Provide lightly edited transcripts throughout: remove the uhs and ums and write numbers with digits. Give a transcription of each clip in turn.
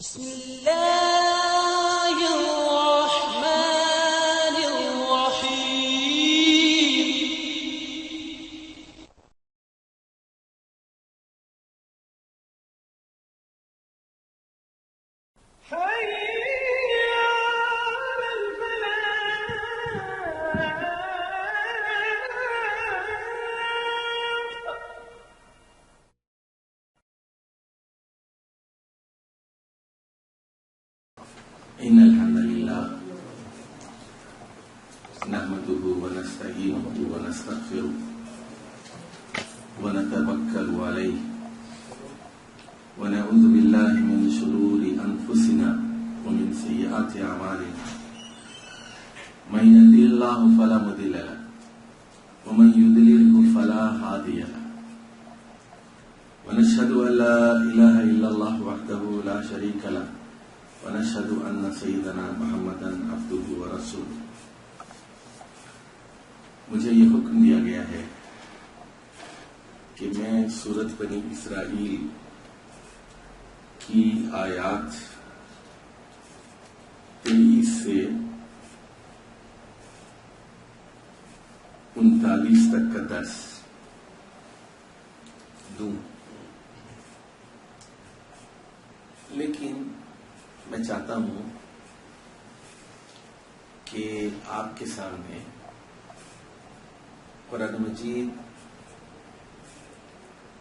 بسم الله الرحمن الرحيم. حي على الفلاح. إن الحمد لله نحمده ونستعينه ونستغفره ونتوكل عليه ونعوذ بالله من شرور أنفسنا ومن سيئات أعمالنا من يهده الله فلا مضل له ومن يضلله فلا هادي له ونشهد أن لا إله إلا الله وحده لا شريك له ونشهد أن سيدنا محمدا عبده ورسوله. مجھے یہ حکم دیا گیا ہے کہ میں سورۃ بنی اسرائیل کی آیات 23 سے 39 تک کا درس دوں، لیکن میں چاہتا ہوں کہ آپ کے سامنے قرآن مجید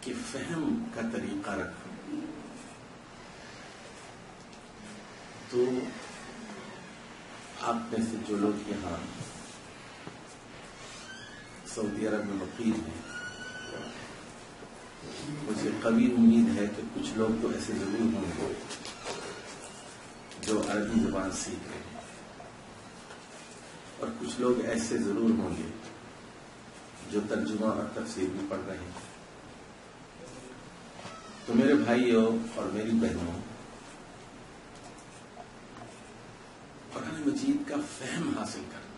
کے فہم کا طریقہ رکھوں تو آپ میں سے جو لوگ یہاں سعودی عرب میں مقیم ہیں، مجھے قوی امید ہے کہ کچھ لوگ تو ایسے ضرور ہوں گے جو عربی زبان سیکھ رہے ہیں، اور کچھ لوگ ایسے ضرور ہوں گے جو ترجمہ اور تفسیر بھی پڑھ رہے ہیں. تو میرے بھائیوں اور میری بہنوں، قرآن مجید کا فہم حاصل کرنا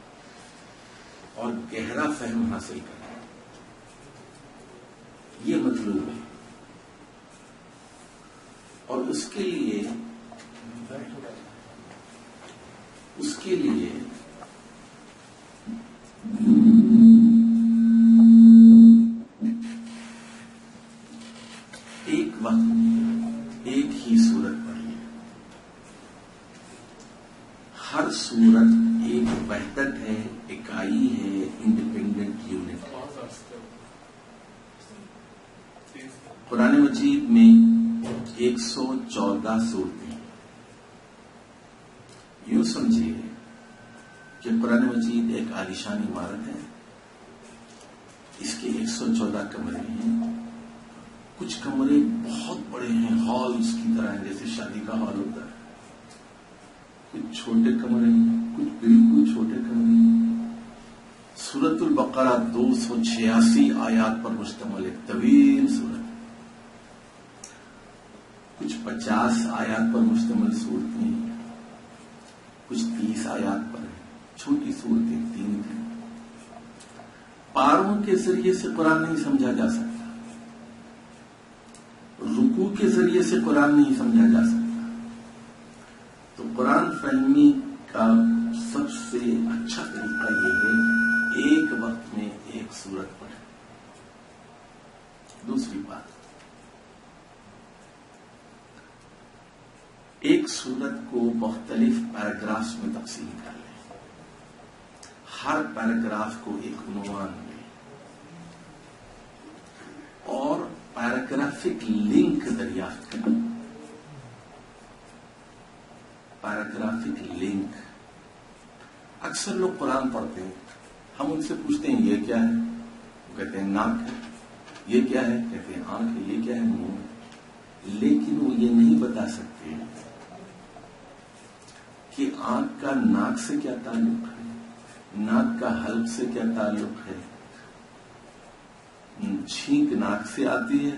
اور گہرا فہم حاصل کرنا یہ مطلوب ہے، اور اس کے لیے ایک وقت ایک ہی سورت پڑھیے. ہر سورت ایک وحدت ہے، اکائی ہے، انڈیپینڈنٹ یونٹ. قرآن مجید میں 114 صورتیں. یوں سمجھیے کہ قرآن مجید ایک عالیشان عمارت ہے، اس کے 114 کمرے ہیں. کچھ کمرے بہت بڑے ہیں، ہال اس کی طرح ہیں، جیسے شادی کا ہال ہوتا ہے. کچھ چھوٹے کمرے ہیں، کچھ بالکل چھوٹے کمرے ہیں. سورۃ البقرہ 286 آیات پر مشتمل ایک طویل سورت، کچھ 50 آیات پر مشتمل صورتیں، کچھ 30 آیات پر ہیں. چھوٹی صورتیں 3 ہیں. پاروں کے ذریعے سے قرآن نہیں سمجھا جا سکتا، رکوع کے ذریعے سے قرآن نہیں سمجھا جا سکتا. تو قرآن فہمی کا سب سے اچھا طریقہ یہ ہے ایک وقت میں ایک سورت پڑھیں. دوسری بات، ایک سورت کو مختلف پیراگرافز میں تقسیم کر لیں. ہر پیراگراف کو ایک عنوان دیں اور پیراگرافک لنک دریافت کریں. پیراگرافک لنک. اکثر لوگ قرآن پڑھتے ہیں، ہم ان سے پوچھتے ہیں یہ کیا ہے، وہ کہتے ہیں ناک ہے. یہ کیا ہے، کہتے ہیں آنکھ ہے. یہ کیا ہے، منہ ہے. لیکن وہ یہ نہیں بتا سکتے کہ آنکھ کا ناک سے کیا تعلق ہے، ناک کا حلق سے کیا تعلق ہے، چھینک ناک سے آتی ہے،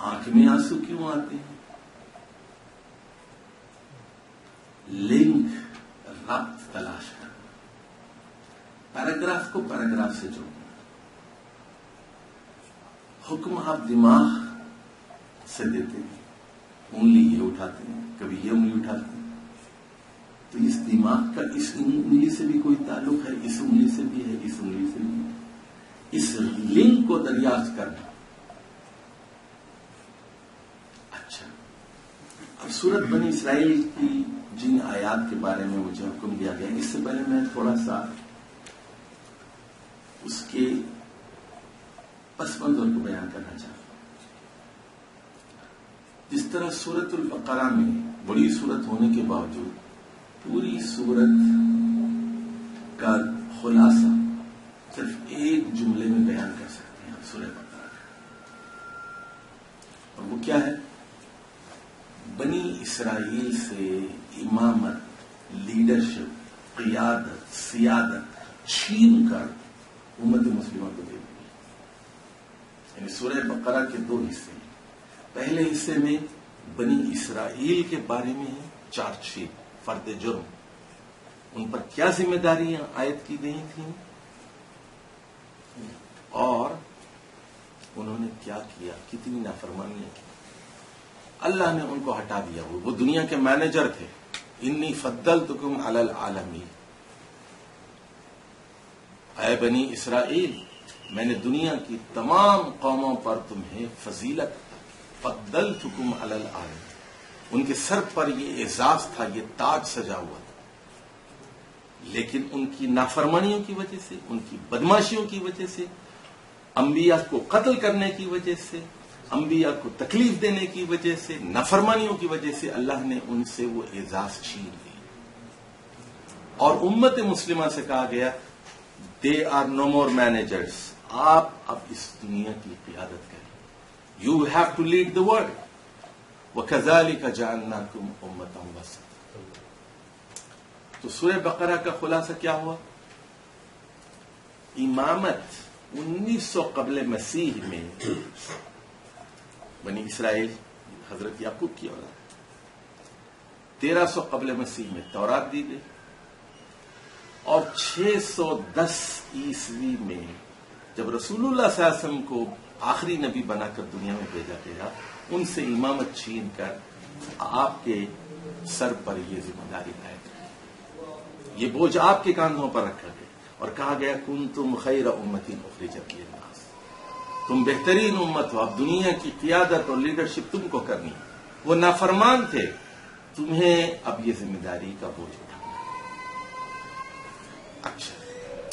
آنکھ میں آنسو کیوں آتے ہیں. لنک، ربط تلاش کرنا، پیراگراف کو پیراگراف سے جوڑنا. حکم آپ دماغ سے دیتے ہیں، انگلی یہ اٹھاتے ہیں، کبھی یہ انگلی اٹھاتے ہیں. تو اس دماغ کا اس انگلی سے بھی کوئی تعلق ہے, اس انگلی سے بھی ہے, اس انگلی سے بھی ہے. اس لنک کو دریافت کرنا. اچھا, اب سورت بنی اسرائیل کی جن آیات کے بارے میں مجھے حکم دیا گیا, اس سے پہلے میں تھوڑا سا اس کے پس منظر کو بیان کرنا چاہتا ہوں. جس طرح سورت البقرہ میں بڑی سورت ہونے کے باوجود پوری سورت کا خلاصہ صرف ایک جملے میں بیان کر سکتے ہیں سورہ بقرہ کا, اور وہ کیا ہے؟ بنی اسرائیل سے امامت, لیڈرشپ, قیادت, سیادت چھین کر امت مسلمہ کو دے دی. یعنی سورہ بقرہ کے دو حصے ہیں. پہلے حصے میں بنی اسرائیل کے بارے میں چارج شیٹ, فرد جرم, ان پر کیا ذمہ داریاں عائد کی گئی تھیں اور انہوں نے کیا کیا, کتنی نافرمانیاں کی. اللہ نے ان کو ہٹا دیا. وہ دنیا کے مینیجر تھے. انی فضلتکم علی العالمین, اے بنی اسرائیل, میں نے دنیا کی تمام قوموں پر تمہیں فضیلت, فضلتکم علی العالمین, ان کے سر پر یہ اعزاز تھا, یہ تاج سجا ہوا تھا. لیکن ان کی نافرمانیوں کی وجہ سے, ان کی بدماشیوں کی وجہ سے, انبیاء کو قتل کرنے کی وجہ سے, انبیاء کو تکلیف دینے کی وجہ سے, نافرمانیوں کی وجہ سے اللہ نے ان سے وہ اعزاز چھین لی. اور امت مسلمہ سے کہا گیا they are know more managers, آپ اب اس دنیا کی قیادت کریں. You have to lead the world. وَكَذَلِكَ جَعَلْنَاكُمْ أُمَّةً وَسَطًا. تو سورہ بقرہ کا خلاصہ کیا ہوا؟ امامت 1900 قبل مسیح میں بنی اسرائیل حضرت یعقوب کی اولاد, 1300 قبل مسیح میں تورات دی گئی, اور 610 عیسوی میں جب رسول اللہ صلی اللہ علیہ وسلم کو آخری نبی بنا کر دنیا میں بھیجا گیا, ان سے امامت چھین کر آپ کے سر پر یہ ذمہ داری عائد کی. یہ بوجھ آپ کے کاندھوں پر رکھا گیا اور کہا گیا کنتم خیر امۃ اخرجت للناس, تم بہترین امت ہو, اب دنیا کی قیادت اور لیڈرشپ تم کو کرنی. وہ نافرمان تھے, تمہیں اب یہ ذمہ داری کا بوجھ اٹھانا. اچھا,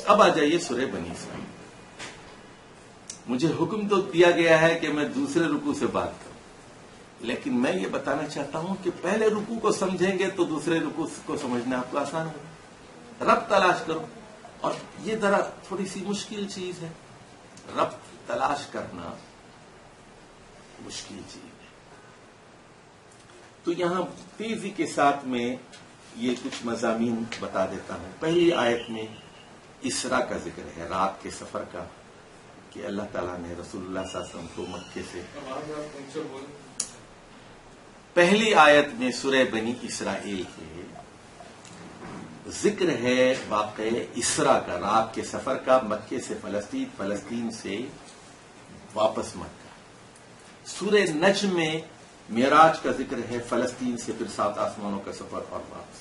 اب آ جائیے سورہ بنی اسرائیل. مجھے حکم تو دیا گیا ہے کہ میں دوسرے رکوع سے بات کروں, لیکن میں یہ بتانا چاہتا ہوں کہ پہلے رکوع کو سمجھیں گے تو دوسرے رکوع کو سمجھنا آپ کو آسان ہوگا. ربط تلاش کرو, اور یہ ذرا تھوڑی سی مشکل چیز ہے. ربط تلاش کرنا مشکل چیز ہے. تو یہاں تیزی کے ساتھ میں یہ کچھ مضامین بتا دیتا ہوں. پہلی آیت میں اسرا کا ذکر ہے, رات کے سفر کا, کہ اللہ تعالیٰ نے رسول اللہ صلی اللہ علیہ وسلم کو مکے سے. پہلی آیت میں سورہ بنی اسرائیل کے ذکر ہے واقع اسرا کا, رات کے سفر کا, مکے سے فلسطین, فلسطین سے واپس مکہ. سورہ نجم میں معراج کا ذکر ہے, فلسطین سے پھر 7 آسمانوں کا سفر اور واپس.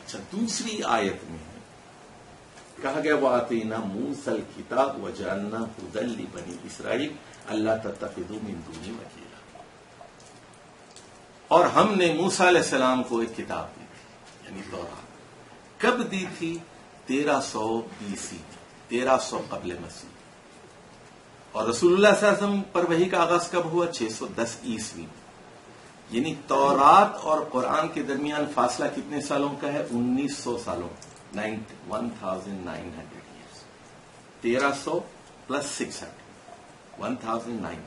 اچھا, دوسری آیت میں کہا گیا وَآتَيْنَا مُوسَى الْكِتَابَ وَجَعَلْنَاهُ هُدًى لِبَنِي إِسْرَائِيلَ أَلَّا تَتَّخِذُوا مِن دُونِي وَكِيلًا. اور ہم نے موسیٰ علیہ السلام کو ایک کتاب دی تھی, یعنی تورات. کب دی تھی؟ 1300 BC, 1300 قبل مسیح. اور رسول اللہ صلی اللہ علیہ وسلم پر وحی کا آغاز کب ہوا؟ 610 عیسوی. یعنی تورات اور قرآن کے درمیان فاصلہ کتنے سالوں کا ہے؟ 1900 سالوں, 1900 years. 1300 plus 600, 1900.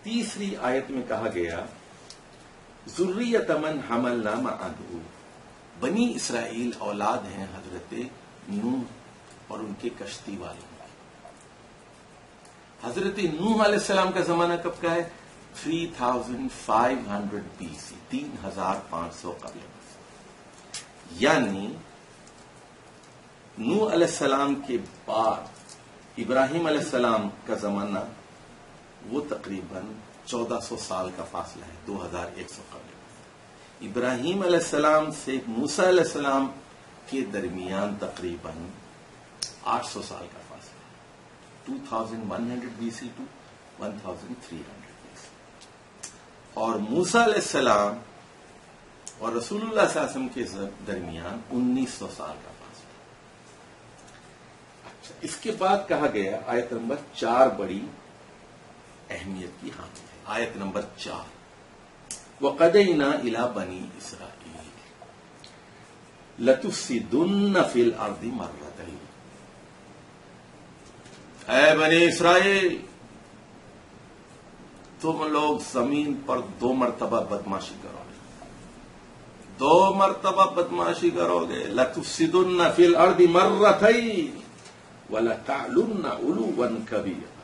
تیسری آیت میں کہا گیا ذریۃ من حملنا مع نوح, بنی اسرائیل اولاد ہیں حضرت نوح اور ان کے کشتی والوں. حضرت نوح علیہ السلام کا زمانہ کب کا ہے؟ 3500 BC, 3500 قبل مسیح. یعنی نوح علیہ السلام کے بعد ابراہیم علیہ السلام کا زمانہ وہ تقریباً 1400 سال کا فاصلہ ہے، 2100 قبل۔ ابراہیم علیہ السلام سے موسیٰ علیہ السلام کے درمیان تقریباً 800 سال کا فاصلہ ہے، 2100 BC ٹو 1300 BC۔ اور موسیٰ علیہ السلام اور رسول اللہ صلی اللہ علیہ وسلم کے درمیان 1900 سال کا فاصلہ ہے۔ اچھا، اس کے بعد کہا گیا آیت نمبر 4 بڑی اہمیت کی حامل ہے۔ آیت نمبر 4، وَقَدَيْنَا إِلَىٰ بَنِي إِسْرَائِيلَ لَتُفْسِدُنَّ فِي الْأَرْضِ مَرَّتَيْنِ۔ اے بنی اسرائیل، تم لوگ زمین پر 2 مرتبہ بدماشی کرو گے، 2 مرتبہ بدماشی کرو گے۔ لَتُفْسِدُنَّ فِي الْأَرْضِ مَرَّتَيْنِ وَلَتَعْلُنَّ عُلُوًّا كَبِيرًا۔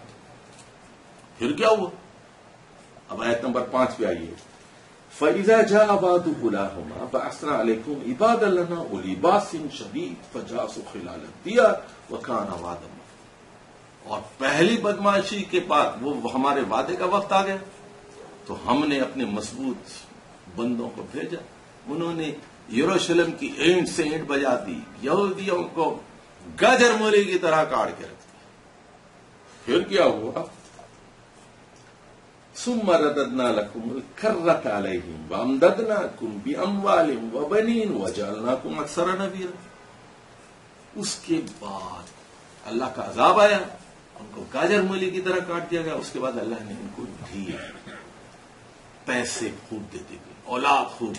پھر کیا ہوا؟ اب آیت نمبر 5 پہ آئیے، فَإِذَا جَاءَ وَعْدُ أُولَاهُمَا بَعَثْنَا عَلَيْكُمْ عِبَادًا لَنَا أُولِي بَأْسٍ شَدِيدٍ فَجَاسُوا خِلَالَ الدِّيَارِ وَكَانَ وَعْدًا مَفْعُولًا۔ اور پہلی بدماشی کے بعد وہ ہمارے وعدے کا وقت آ گیا تو ہم نے اپنے مضبوط بندوں کو بھیجا، انہوں نے یروشلم کی اینٹ سے اینٹ بجا دی، یہودیوں کو گاجر مولی کی طرح کاٹ کے رکھ دیا۔ پھر کیا ہوا؟ ثم رددنا لكم الكرة عليهم وامددناكم بأموال وبنين وجعلناكم أكثر نفيرا۔ اس کے بعد اللہ کا عذاب آیا، ان کو گاجر مولی کی طرح کاٹ دیا گیا۔ اس کے بعد اللہ نے ان کو دیے، پیسے خوب دیتے گئے، اولاد خوب،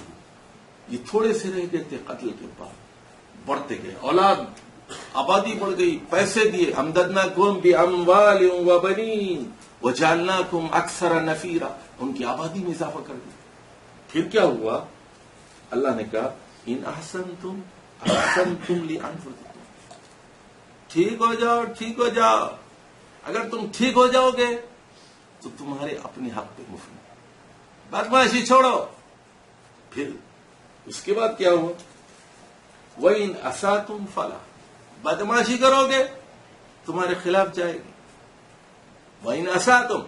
یہ تھوڑے سے رہ گئے تھے، قتل کے بعد بڑھتے گئے، اولاد آبادی بڑھ گئی، پیسے دیے، امددناکم باموال وبنین وجعلناکم اکثر نفیرا، ان کی آبادی میں اضافہ کر دیا۔ پھر کیا ہوا؟ اللہ نے کہا ان احسنتم احسنتم لانفسکم، ٹھیک ہو جاؤ، ٹھیک ہو جاؤ، اگر تم ٹھیک ہو جاؤ گے تو تمہارے اپنے حق پہ مفت، بدماشی چھوڑو۔ پھر اس کے بعد کیا ہوا؟ وَإِنْ أَسَأْتُمْ فَلَا، بدماشی کرو گے تمہارے خلاف جائے گی۔ وَإِنْ أَسَأْتُمْ،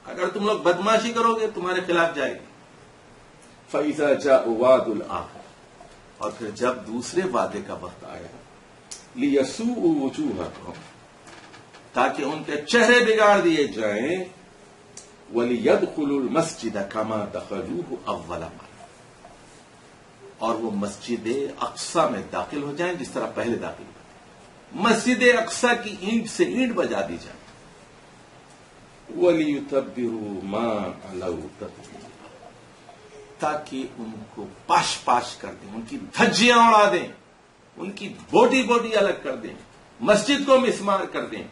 اگر تم لوگ بدماشی کرو گے تمہارے خلاف جائے گی۔ فَإِذَا جَاءَ وَعْدُ الْآخِرَةِ، اور پھر جب دوسرے وعدے کا وقت آیا، لِيَسُوءُوا وُجُوهَكُمْ، تاکہ ان کے چہرے بگاڑ دیے جائیں، وَلِيَدْخُلُوا الْمَسْجِدَ كَمَا دَخَلُوهُ أَوَّلَ مَرَّةٍ، اور وہ مسجد اقصی میں داخل ہو جائیں جس طرح پہلے داخل ہوئے، مسجد اقصی کی اینٹ سے اینٹ بجا دی جائے۔ وَلِيُتَبِّرُوا مَا عَلَوْا تَتْبِيرًا، تاکہ ان کو پاش پاش کر دیں، ان کی دھجیاں اڑا دیں، ان کی بوٹی بوٹی الگ کر دیں، مسجد کو مسمار کر دیں۔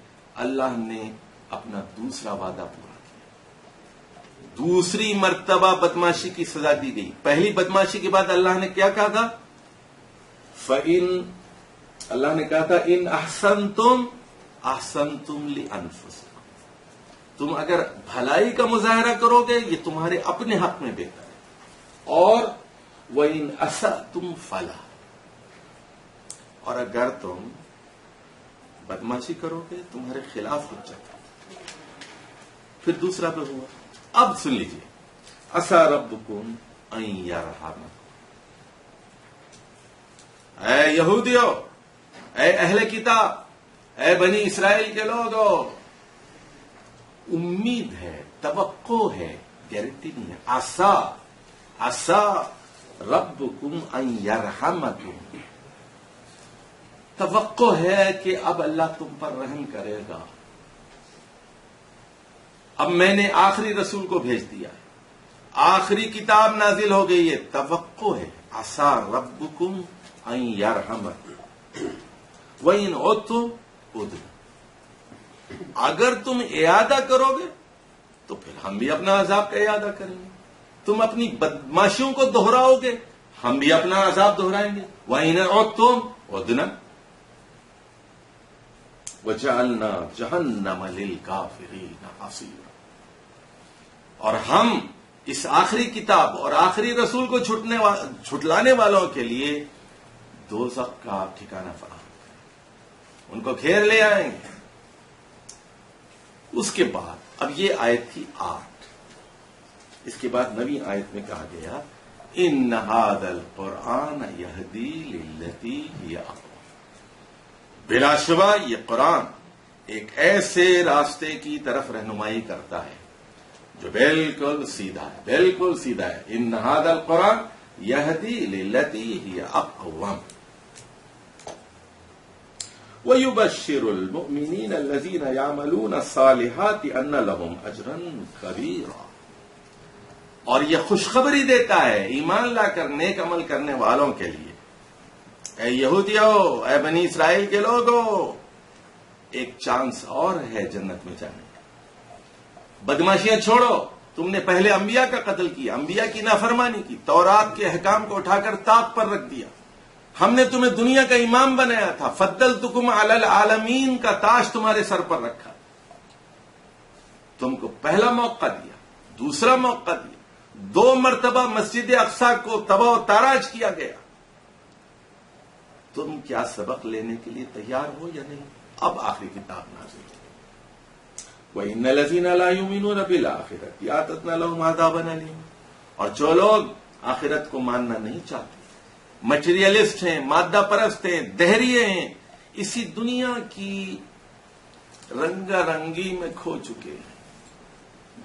اللہ نے اپنا دوسرا وعدہ پورا کیا، دوسری مرتبہ بدماشی کی سزا دی گئی۔ پہلی بدماشی کے بعد اللہ نے کیا کہا تھا؟ اللہ نے کہا تھا ان احسنتم احسنتم لانفسکم، تم اگر بھلائی کا مظاہرہ کرو گے یہ تمہارے اپنے حق میں بہتر ہے، اور وَإِنْ أَسَأْتُمْ فَلَا، اور اگر تم بدماشی کرو گے تمہارے خلاف حجت ہے۔ پھر دوسرا پہ ہوا، اب سن لیجئے، عَسَىٰ رَبُّكُمْ أَن يَرْحَمَكُمْ، اے یہودیو، اے اہل کتاب، اے بنی اسرائیل کے لوگو، امید ہے، توقع ہے، گارنٹی نہیں ہے۔ عَسَىٰ رَبُّكُمْ أَن يَرْحَمَكُمْ، توقع ہے کہ اب اللہ تم پر رحم کرے گا، اب میں نے آخری رسول کو بھیج دیا ہے، آخری کتاب نازل ہو گئی ہے، توقع ہے۔ عَسَىٰ رَبُّكُمْ أَن يَرْحَمَكُمْ وَإِنْ عُدْتُمْ عُدْنَا، اگر تم اعادہ کرو گے تو پھر ہم بھی اپنا عذاب کا اعادہ کریں گے، تم اپنی بدماشیوں کو دہراؤ گے ہم بھی اپنا عذاب دہرائیں گے۔ وَإِنْ عُدْتُمْ عُدْنَا وَجَعَلْنَا جَهَنَّمَ لِلْكَافِرِينَ حَصِيرًا، اور ہم اس آخری کتاب اور آخری رسول کو چھٹلانے والوں کے لیے دوزخ کا ٹھکانہ فراہم کریں، ان کو گھیر لے آئیں گے۔ اس کے بعد اب یہ آیت تھی 8، اس کے بعد نویں آیت میں کہا گیا ان ھذا القرآن یہدی للتی ہی اقوم، بلا شبہ یہ قرآن ایک ایسے راستے کی طرف رہنمائی کرتا ہے جو بالکل سیدھا ہے، بالکل سیدھا ہے۔ ان ھذا القرآن یہدی للتی ہی اقوم وَيُبَشِّرُ الْمُؤْمِنِينَ الَّذِينَ يَعْمَلُونَ الصَّالِحَاتِ أَنَّ لَهُمْ أَجْرًا كَبِيرًا، اور یہ خوشخبری دیتا ہے ایمان لا کر نیک عمل کرنے والوں کے لیے، اے یہودیو، اے بنی اسرائیل کے لوگو، ایک چانس اور ہے جنت میں جانے کا۔ بدماشیاں چھوڑو، تم نے پہلے انبیاء کا قتل کیا، انبیاء کی نافرمانی کی، تورات کے احکام کو اٹھا کر طاق پر رکھ دیا، ہم نے تمہیں دنیا کا امام بنایا تھا، فضلتکم علی العالمین کا تاج تمہارے سر پر رکھا، تم کو پہلا موقع دیا، دوسرا موقع دیا، 2 مرتبہ مسجد اقصی کو تباہ و تاراج کیا گیا، تم کیا سبق لینے کے لیے تیار ہو یا نہیں؟ اب آخری کتاب نازل ہوئی۔ وَإِنَّ الَّذِينَ لَا يُؤْمِنُونَ بِالْآخِرَةِ أَعْتَدْنَا لَهُمْ عَذَابًا أَلِيمًا، اور جو لوگ آخرت کو ماننا نہیں چاہتے، مٹیریلسٹ ہیں، مادہ پرست ہیں، دہریے ہیں، اسی دنیا کی رنگا رنگی میں کھو چکے ہیں،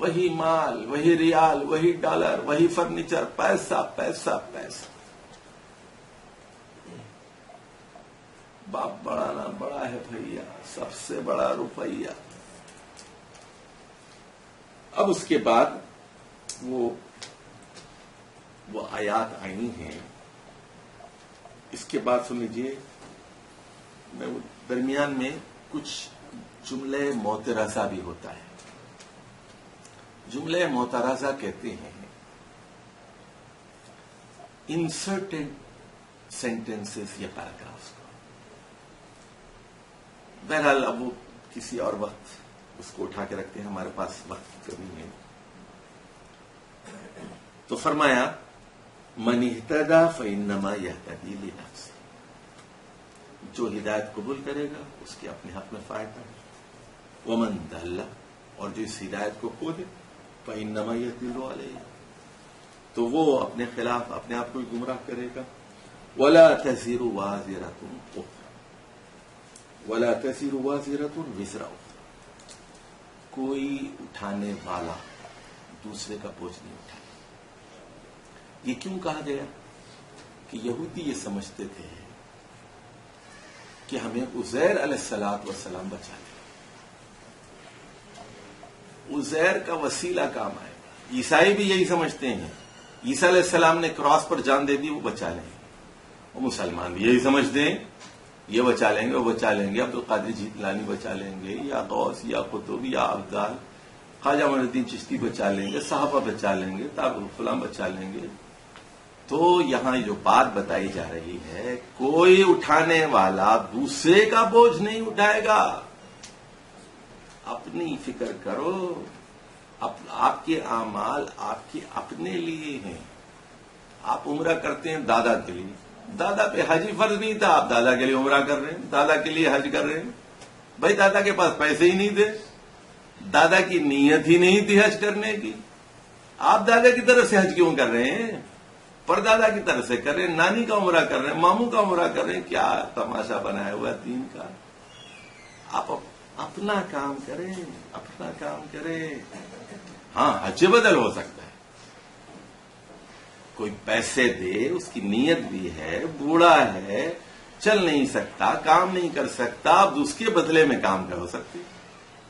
وہی مال، وہی ریال، وہی ڈالر، وہی فرنیچر، پیسہ پیسہ پیسہ، باپ بڑا نہ بڑا ہے بھیا، سب سے بڑا روپیہ۔ اب اس کے بعد وہ آیات آئی ہیں، اس کے بعد سن لیجیے، میں درمیان میں کچھ جملے معترضہ بھی ہوتا ہے۔ جملے معترضہ کہتے ہیں انسرٹڈ سینٹینسز یا پیراگرافس کو۔ بہرحال اب وہ کسی اور وقت اس کو اٹھا کے رکھتے ہیں، ہمارے پاس وقت کی کمی ہے۔ تو فرمایا من اہتدی فانما یہتدی لنفسہ، جو ہدایت قبول کرے گا اس کے اپنے حق میں فائدہ ہے، ومن ضل، اور جو اس ہدایت کو کھو دے فانما یضل علیہ، تو وہ اپنے خلاف اپنے آپ کو گمراہ کرے گا۔ ولا تزر وازرۃ اخرى، ولا تزر وازرۃ وزر اخرى، کوئی اٹھانے والا دوسرے کا بوجھ نہیں اٹھائے۔ یہ کیوں کہا گیا؟ کہ یہودی یہ سمجھتے تھے کہ ہمیں عزیر علیہ الصلوۃ والسلام بچا لے، عزیر کا وسیلہ کام آئے گا۔ عیسائی بھی یہی سمجھتے ہیں، عیسیٰ علیہ السلام نے کراس پر جان دے دی، وہ بچا لیں گے۔ اور مسلمان بھی یہی سمجھتے ہیں، یہ بچا لیں گے، وہ بچا لیں گے، عبد القادر جیلانی بچا لیں گے، یا غوث یا قطب یا ابدال، خواجہ معین الدین چشتی بچا لیں گے، صحابہ بچا لیں گے، تابع الفلاں بچا لیں گے۔ تو یہاں جو بات بتائی جا رہی ہے، کوئی اٹھانے والا دوسرے کا بوجھ نہیں اٹھائے گا، اپنی فکر کرو، آپ کے اعمال آپ کے اپنے لیے ہیں۔ آپ عمرہ کرتے ہیں دادا کے لیے، دادا پہ حج فرض نہیں تھا، آپ دادا کے لیے عمرہ کر رہے ہیں، دادا کے لیے حج کر رہے ہیں۔ بھائی دادا کے پاس پیسے ہی نہیں تھے، دادا کی نیت ہی نہیں تھی حج کرنے کی، آپ دادا کی طرف سے حج کیوں کر رہے ہیں؟ پردادا کی طرف سے کر رہے ہیں، نانی کا عمرہ کر رہے ہیں، ماموں کا عمرہ کر رہے ہیں۔ کیا تماشا بنایا ہوا دین کا؟ آپ اپنا کام کریں، اپنا کام کریں۔ ہاں حج بدل ہو سکتا ہے، کوئی پیسے دے، اس کی نیت بھی ہے، بوڑھا ہے، چل نہیں سکتا، کام نہیں کر سکتا، اب اس کے بدلے میں کام ہو سکتے،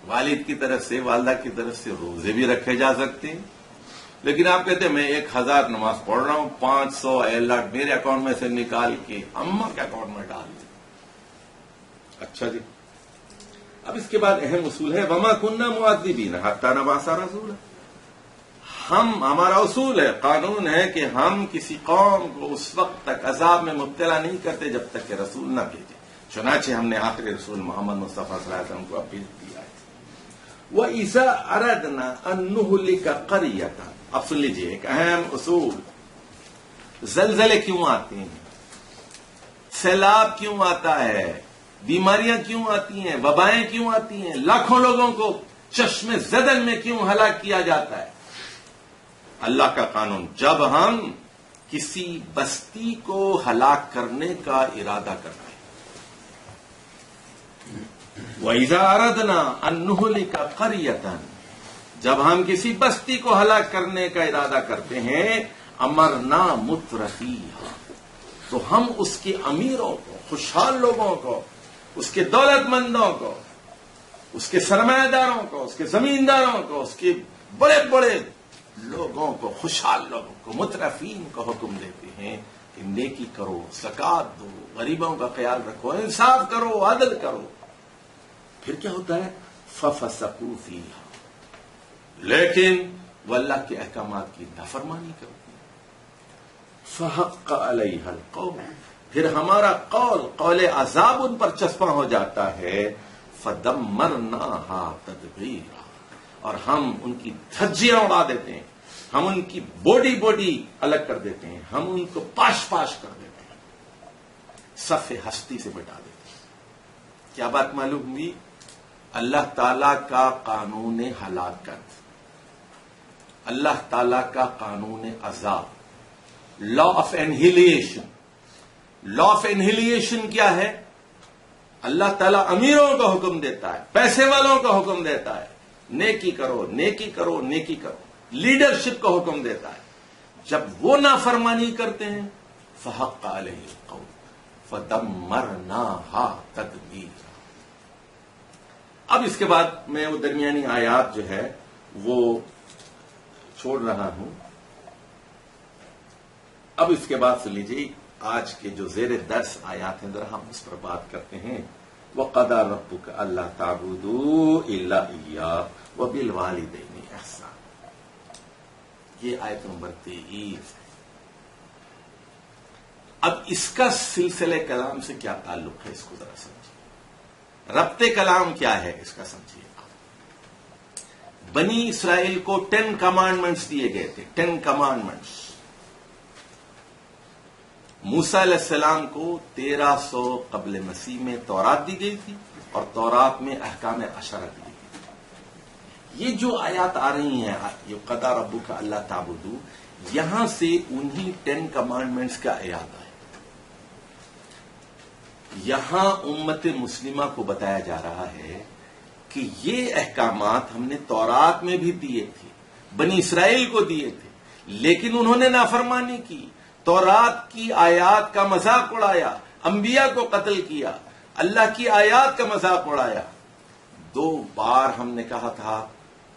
والد کی طرف سے، والدہ کی طرف سے روزے بھی رکھے جا سکتے ہیں۔ لیکن آپ کہتے ہیں میں 1000 نماز پڑھ رہا ہوں، 500 الرٹ میرے اکاؤنٹ میں سے نکال کے اماں کے اکاؤنٹ میں ڈال دیں۔ اچھا جی، اب اس کے بعد اہم اصول ہے وما كنا معذبین حتی نبعث رسولا، ہمارا اصول ہے، قانون ہے کہ ہم کسی قوم کو اس وقت تک عذاب میں مبتلا نہیں کرتے جب تک کہ رسول نہ بھیجے۔ چنانچہ ہم نے آخری رسول محمد مصطفیٰ صلی اللہ علیہ وسلم کو اب بھیج دیا ہے۔ وَإِذَا أَرَدْنَا أَن نُهْلِكَ قَرْيَةً، اب سن لیجیے ایک اہم اصول، زلزلے کیوں آتے ہیں، سیلاب کیوں آتا ہے، بیماریاں کیوں آتی ہیں، وبائیں کیوں آتی ہیں، لاکھوں لوگوں کو چشم زدن میں کیوں ہلاک کیا جاتا ہے؟ اللہ کا قانون، جب ہم کسی بستی کو ہلاک کرنے کا ارادہ کرتے ہیں، وَإِذَا أَرَدْنَا أَن نُهْلِكَ قَرْيَةً، جب ہم کسی بستی کو ہلاک کرنے کا ارادہ کرتے ہیں، امرنا مترفیہا، تو ہم اس کے امیروں کو، خوشحال لوگوں کو، اس کے دولت مندوں کو، اس کے سرمایہ داروں کو، اس کے زمینداروں کو، اس کے بڑے بڑے لوگوں کو، خوشحال لوگوں کو، مترفین کو حکم دیتے ہیں کہ نیکی کرو، زکات دو، غریبوں کا خیال رکھو، انصاف کرو، عدل کرو. پھر کیا ہوتا ہے؟ فَفَسَقُوا فِيهَا، لیکن وہ اللہ کے احکامات کی نافرمانی کرتے ہیں. فَحَقَّ عَلَيْهَا الْقَوْلُ، پھر ہمارا قول عذاب ان پر چسپاں ہو جاتا ہے. فَدَمَّرْنَاهَا تَدْبِيرًا، اور ہم ان کی دھجیاں اڑا دیتے ہیں، ہم ان کی بوڈی الگ کر دیتے ہیں، ہم ان کو پاش کر دیتے ہیں، صف ہستی سے مٹا دیتے ہیں. کیا بات معلوم ہوئی؟ اللہ تعالی کا قانون ہلاکت، اللہ تعالی کا قانون عذاب، law of inhalation. Law of inhalation کیا ہے؟ اللہ تعالیٰ امیروں کو حکم دیتا ہے، پیسے والوں کو حکم دیتا ہے، نیکی کرو، نیکی کرو، نیکی کرو. لیڈرشپ کو حکم دیتا ہے. جب وہ نافرمانی کرتے ہیں، فحق علیہ القول فدمرناها تدمیرا. اب اس کے بعد میں وہ درمیانی آیات جو ہے وہ چھوڑ رہا ہوں. اب اس کے بعد سن لیجیے آج کے جو زیر درس آیات ہیں، ذرا ہم اس پر بات کرتے ہیں. وَقَضَىٰ رَبُّكَ أَلَّا تَعْبُدُوا إِلَّا إِيَّاهُ وَبِالْوَالِدَيْنِ إِحْسَانًا. یہ آیت نمبر 23 ہے. اب اس کا سلسلہ کلام سے کیا تعلق ہے، اس کو ذرا سمجھیے. ربط کلام کیا ہے اس کا سمجھیے. بنی اسرائیل کو 10 کمانڈمنٹس دیے گئے تھے. 10 کمانڈمنٹس. موسیٰ علیہ السلام کو 1300 قبل مسیح میں تورات دی گئی تھی، اور تورات میں احکام عشرہ دی گئی تھی. یہ جو آیات آ رہی ہیں، یہ قضیٰ ربک اللہ تعبدوا، یہاں سے انہی 10 کمانڈمنٹس کا اعادہ ہے. یہاں امت مسلمہ کو بتایا جا رہا ہے کہ یہ احکامات ہم نے تورات میں بھی دیے تھے، بنی اسرائیل کو دیے تھے، لیکن انہوں نے نافرمانی کی، تورات کی آیات کا مذاق اڑایا، انبیاء کو قتل کیا، اللہ کی آیات کا مذاق اڑایا. 2 بار ہم نے کہا تھا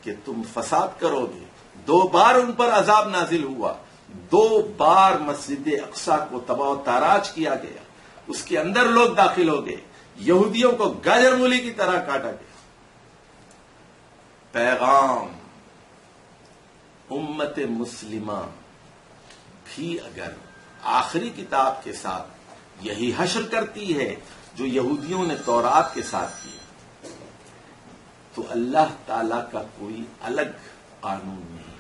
کہ تم فساد کرو گے، 2 بار ان پر عذاب نازل ہوا، 2 بار مسجد اقصی کو تباہ و تاراج کیا گیا، اس کے اندر لوگ داخل ہو گئے، یہودیوں کو گاجر مولی کی طرح کاٹا گیا. پیغام امت مسلمہ بھی اگر آخری کتاب کے ساتھ یہی حشر کرتی ہے جو یہودیوں نے تورات کے ساتھ کیا، تو اللہ تعالی کا کوئی الگ قانون نہیں.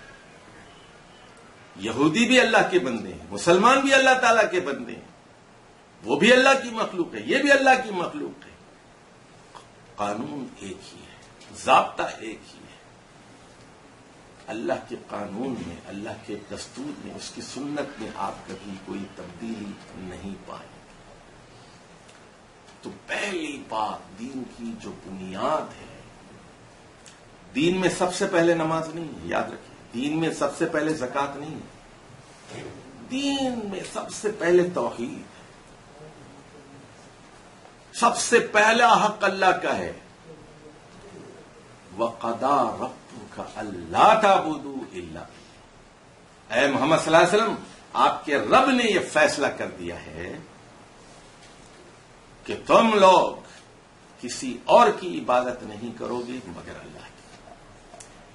یہودی بھی اللہ کے بندے ہیں، مسلمان بھی اللہ تعالی کے بندے ہیں، وہ بھی اللہ کی مخلوق ہے، یہ بھی اللہ کی مخلوق ہے. قانون ایک ہی ہے، ضابطہ ایک ہی ہے. اللہ کے قانون میں، اللہ کے دستور میں، اس کی سنت میں آپ کبھی کوئی تبدیلی نہیں پائیں گے. تو پہلی بات دین کی جو بنیاد ہے، دین میں سب سے پہلے نماز نہیں ہے، یاد رکھیے. دین میں سب سے پہلے زکات نہیں ہے، دین میں سب سے پہلے توحید ہے. سب سے پہلا حق اللہ کا ہے. وَقَضَىٰ رَبُّكَ أَلَّا تَعْبُدُوا إِلَّا إِيَّاهُ. اے محمد صلی اللہ علیہ وسلم، آپ کے رب نے یہ فیصلہ کر دیا ہے کہ تم لوگ کسی اور کی عبادت نہیں کرو گے مگر اللہ کی.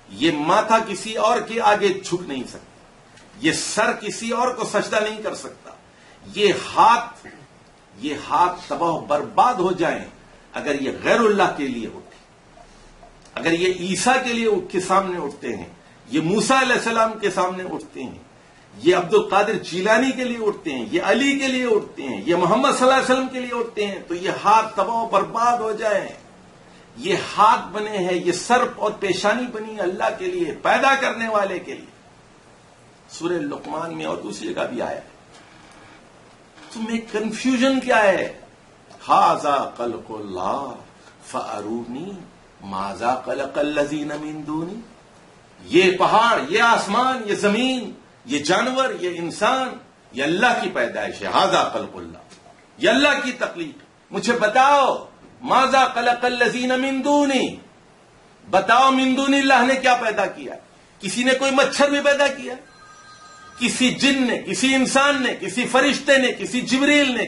یہ ماتھا کسی اور کے آگے جھک نہیں سکتا، یہ سر کسی اور کو سجدہ نہیں کر سکتا، یہ ہاتھ تباہ و برباد ہو جائیں اگر یہ غیر اللہ کے لیے اٹھے. اگر یہ عیسیٰ کے لیے کے سامنے اٹھتے ہیں، یہ موسیٰ علیہ السلام کے سامنے اٹھتے ہیں، یہ عبد القادر جیلانی کے لیے اٹھتے ہیں، یہ علی کے لیے اٹھتے ہیں، یہ محمد صلی اللہ علیہ وسلم کے لیے اٹھتے ہیں، تو یہ ہاتھ تباہ و برباد ہو جائیں. یہ ہاتھ بنے ہیں، یہ سر اور پیشانی بنی اللہ کے لیے، پیدا کرنے والے کے لیے. سورہ لقمان میں اور دوسری جگہ بھی آیا ہے. تمہیں کنفیوژن کیا ہے؟ ھذا خلق اللہ فارونی ماذا خلق الذین من دونی. یہ پہاڑ، یہ آسمان، یہ زمین، یہ جانور، یہ انسان، یہ اللہ کی پیدائش ہے. ھذا خلق اللہ، یہ اللہ کی تخلیق. مجھے بتاؤ ماذا خلق الذین من دونی، بتاؤ من دون اللہ نے کیا پیدا کیا. کسی نے کوئی مچھر بھی پیدا کیا؟ کسی جن نے، کسی انسان نے، کسی فرشتے نے، کسی جبریل نے،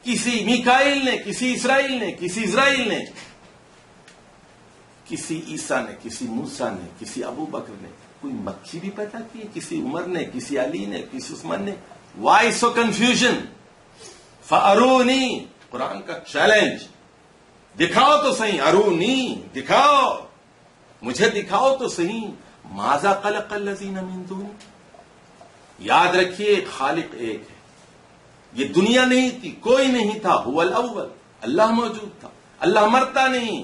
کسی میکائیل نے، کسی اسرائیل نے، کسی اسرائیل نے، کسی عیسیٰ نے، کسی موسیٰ نے، کسی ابو بکر نے کوئی مکھی بھی پیدا کی؟ کسی عمر نے، کسی علی نے، کسی عثمان نے؟ وائی سو کنفیوژن؟ فارونی، قرآن کا چیلنج. دکھاؤ تو صحیح، ارونی، دکھاؤ، مجھے دکھاؤ تو صحیح. ماذا خلق الذین من دون. یاد رکھیے خالق ایک ہے. یہ دنیا نہیں تھی، کوئی نہیں تھا. هو الاول، اللہ موجود تھا. اللہ مرتا نہیں،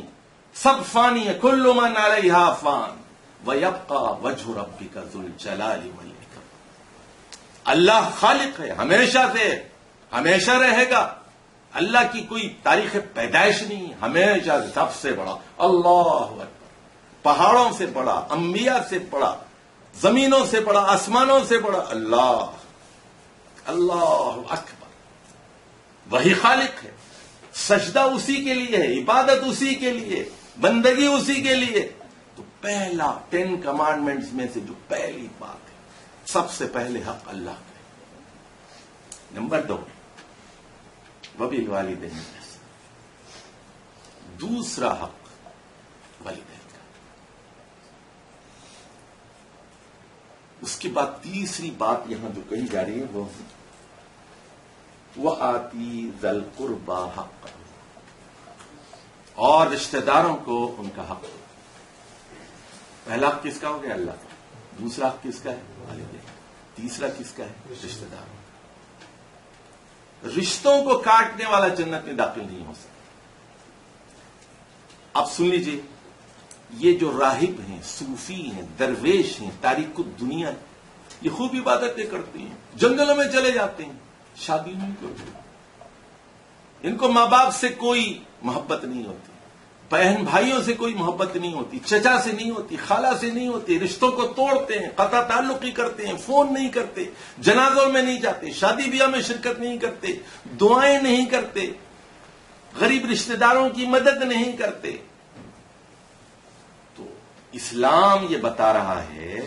سب فانی ہے. کل من علیہا فان ویبقى وجہ ربک ذو الجلال والاکرام. اللہ خالق ہے، ہمیشہ سے، ہمیشہ رہے گا. اللہ کی کوئی تاریخ پیدائش نہیں، ہمیشہ سب سے بڑا. اللہ اکبر. پہاڑوں سے بڑا، انبیاء سے بڑا، زمینوں سے بڑا، آسمانوں سے بڑا اللہ. اللہ اکبر. وہی خالق ہے. سجدہ اسی کے لیے ہے، عبادت اسی کے لیے، بندگی اسی کے لیے. تو پہلا 10 کمانڈمنٹس میں سے جو پہلی بات ہے، سب سے پہلے حق اللہ کا ہے. نمبر 2 وبالوالدین احسانا. دوسرا حق والدین کا. اس کے بعد تیسری بات یہاں جو کہی جا رہی ہے وہ وآتی ذی القربی حقہ، اور رشتہ داروں کو ان کا حق دو. پہلا حق کس کا ہو گیا؟ اللہ کا. دوسرا حق کس کا ہے؟ والدین. تیسرا کس کا ہے؟ رشتہ داروں. رشتوں کو کاٹنے والا جنت میں داخل نہیں ہو سکتا. اب سن لیجئے، یہ جو راہب ہیں، صوفی ہیں، درویش ہیں، تاریک الدنیا ہیں، یہ خوب عبادتیں کرتے ہیں، جنگلوں میں چلے جاتے ہیں، شادی نہیں کرتے. ان کو ماں باپ سے کوئی محبت نہیں ہوتی، بہن بھائیوں سے کوئی محبت نہیں ہوتی، چچا سے نہیں ہوتی، خالہ سے نہیں ہوتی. رشتوں کو توڑتے ہیں، قطع تعلقی کرتے ہیں، فون نہیں کرتے، جنازوں میں نہیں جاتے، شادی بیاہ میں شرکت نہیں کرتے، دعائیں نہیں کرتے، غریب رشتہ داروں کی مدد نہیں کرتے. تو اسلام یہ بتا رہا ہے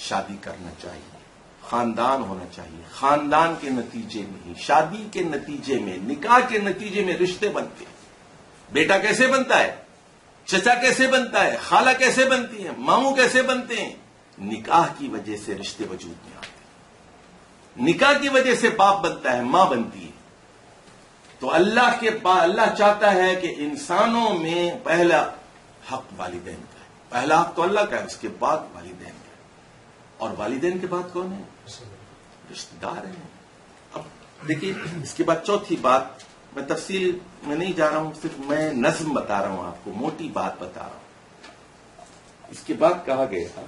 شادی کرنا چاہیے، خاندان ہونا چاہیے. خاندان کے نتیجے میں ہی، شادی کے نتیجے میں، نکاح کے نتیجے میں رشتے بنتے ہیں. بیٹا کیسے بنتا ہے؟ چچا کیسے بنتا ہے؟ خالہ کیسے بنتی ہیں؟ ماموں کیسے بنتے ہیں؟ نکاح کی وجہ سے رشتے وجود میں آتے ہیں. نکاح کی وجہ سے باپ بنتا ہے، ماں بنتی ہے. تو اللہ چاہتا ہے کہ انسانوں میں پہلا حق والدین کا ہے. پہلا حق تو اللہ کا ہے، اس کے بعد والدین کا ہے. اور والدین کے بعد کون ہے؟ رشتہ دار ہیں. اب دیکھیے اس کے بعد چوتھی بات، میں تفصیل میں نہیں جا رہا ہوں، صرف میں نظم بتا رہا ہوں آپ کو، موٹی بات بتا رہا ہوں. اس کے بعد کہا گیا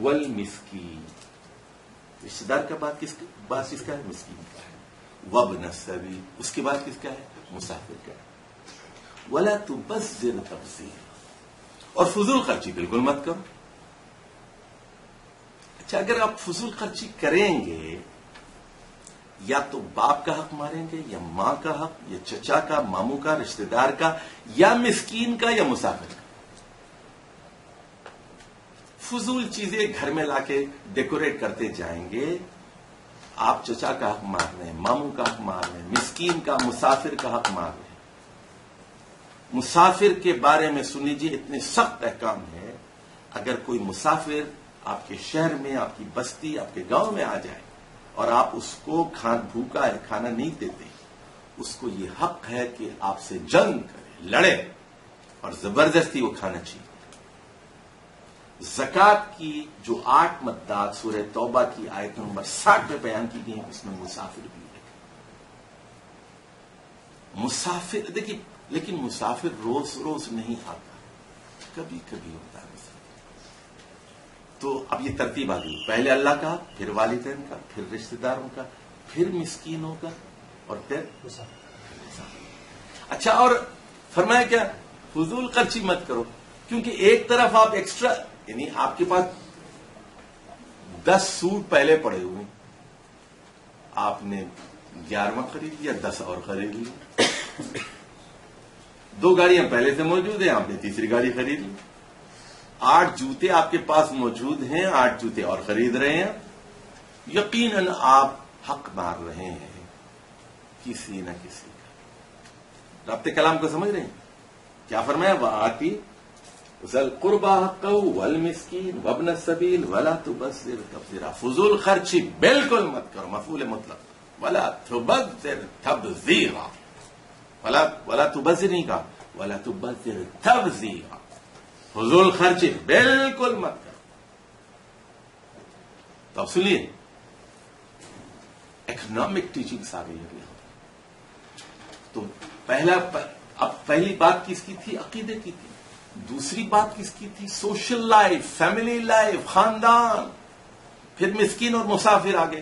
والمسکین. رشتہ دار کا بات کس کا ہے؟ مسکین کا ہے. وابن السبیل، اس کے بعد کس کا ہے؟ مسافر کا ہے. ولا تبذر تبذیرا، اور فضول خرچی بالکل مت کرو. اچھا، اگر آپ فضول خرچی کریں گے، یا تو باپ کا حق ماریں گے، یا ماں کا حق، یا چچا کا، ماموں کا، رشتہ دار کا، یا مسکین کا، یا مسافر کا. فضول چیزیں گھر میں لا کے ڈیکوریٹ کرتے جائیں گے. آپ چچا کا حق مار رہے ہیں، ماموں کا حق مار رہے ہیں، مسکین کا، مسافر کا حق مار رہے ہیں. مسافر کے بارے میں سن لیجیے، اتنے سخت احکام ہے. اگر کوئی مسافر آپ کے شہر میں، آپ کی بستی، آپ کے گاؤں میں آ جائے اور آپ اس کو بھوکا ہے، کھانا نہیں دیتے، اس کو یہ حق ہے کہ آپ سے جنگ کرے، لڑے، اور زبردستی وہ کھانا چاہیے. زکوٰۃ کی جو 8 مدات سورہ توبہ کی آیت نمبر 60 میں بیان کی گئی ہیں، اس میں مسافر بھی ہے. مسافر دیکھیے، لیکن مسافر روز روز نہیں آتا، کبھی کبھی ہوتا ہے مسافر. تو اب یہ ترتیب آ گئی، پہلے اللہ کا، پھر والدین کا، پھر رشتہ داروں کا، پھر مسکینوں کا، اور پھر اچھا، اور فرمایا کیا؟ فضول خرچی مت کرو، کیونکہ ایک طرف آپ ایکسٹرا، یعنی آپ کے پاس 10 سوٹ پہلے پڑے ہوئے ہیں، آپ نے 11واں خرید لیا، 10 اور خرید لی، 2 گاڑیاں پہلے سے موجود ہیں، آپ نے تیسری گاڑی خرید لی، 8 جوتے آپ کے پاس موجود ہیں، 8 جوتے اور خرید رہے ہیں، یقیناً آپ حق مار رہے ہیں کسی نہ کسی کا۔ رابطے کلام کو سمجھ رہے ہیں؟ کیا فرمایا؟ وآتی ذی القربى حقہ والمسکین وابن السبیل ولا تبذر تبذیرا، فضول خرچی بالکل مت کرو، مفعول مطلق، ولا تبذر تبذیرا، ولا تبذر نہیں کہا، ولا تبذر تبذیرا، فضول خرچی بالکل مت کرو۔ تو اب سنیے، اکنامک ٹیچنگس آ گئی ہے یہاں۔ تو پہلی بات کس کی تھی؟ عقیدے کی تھی۔ دوسری بات کس کی تھی؟ سوشل لائف، فیملی لائف، خاندان، پھر مسکین اور مسافر آگے،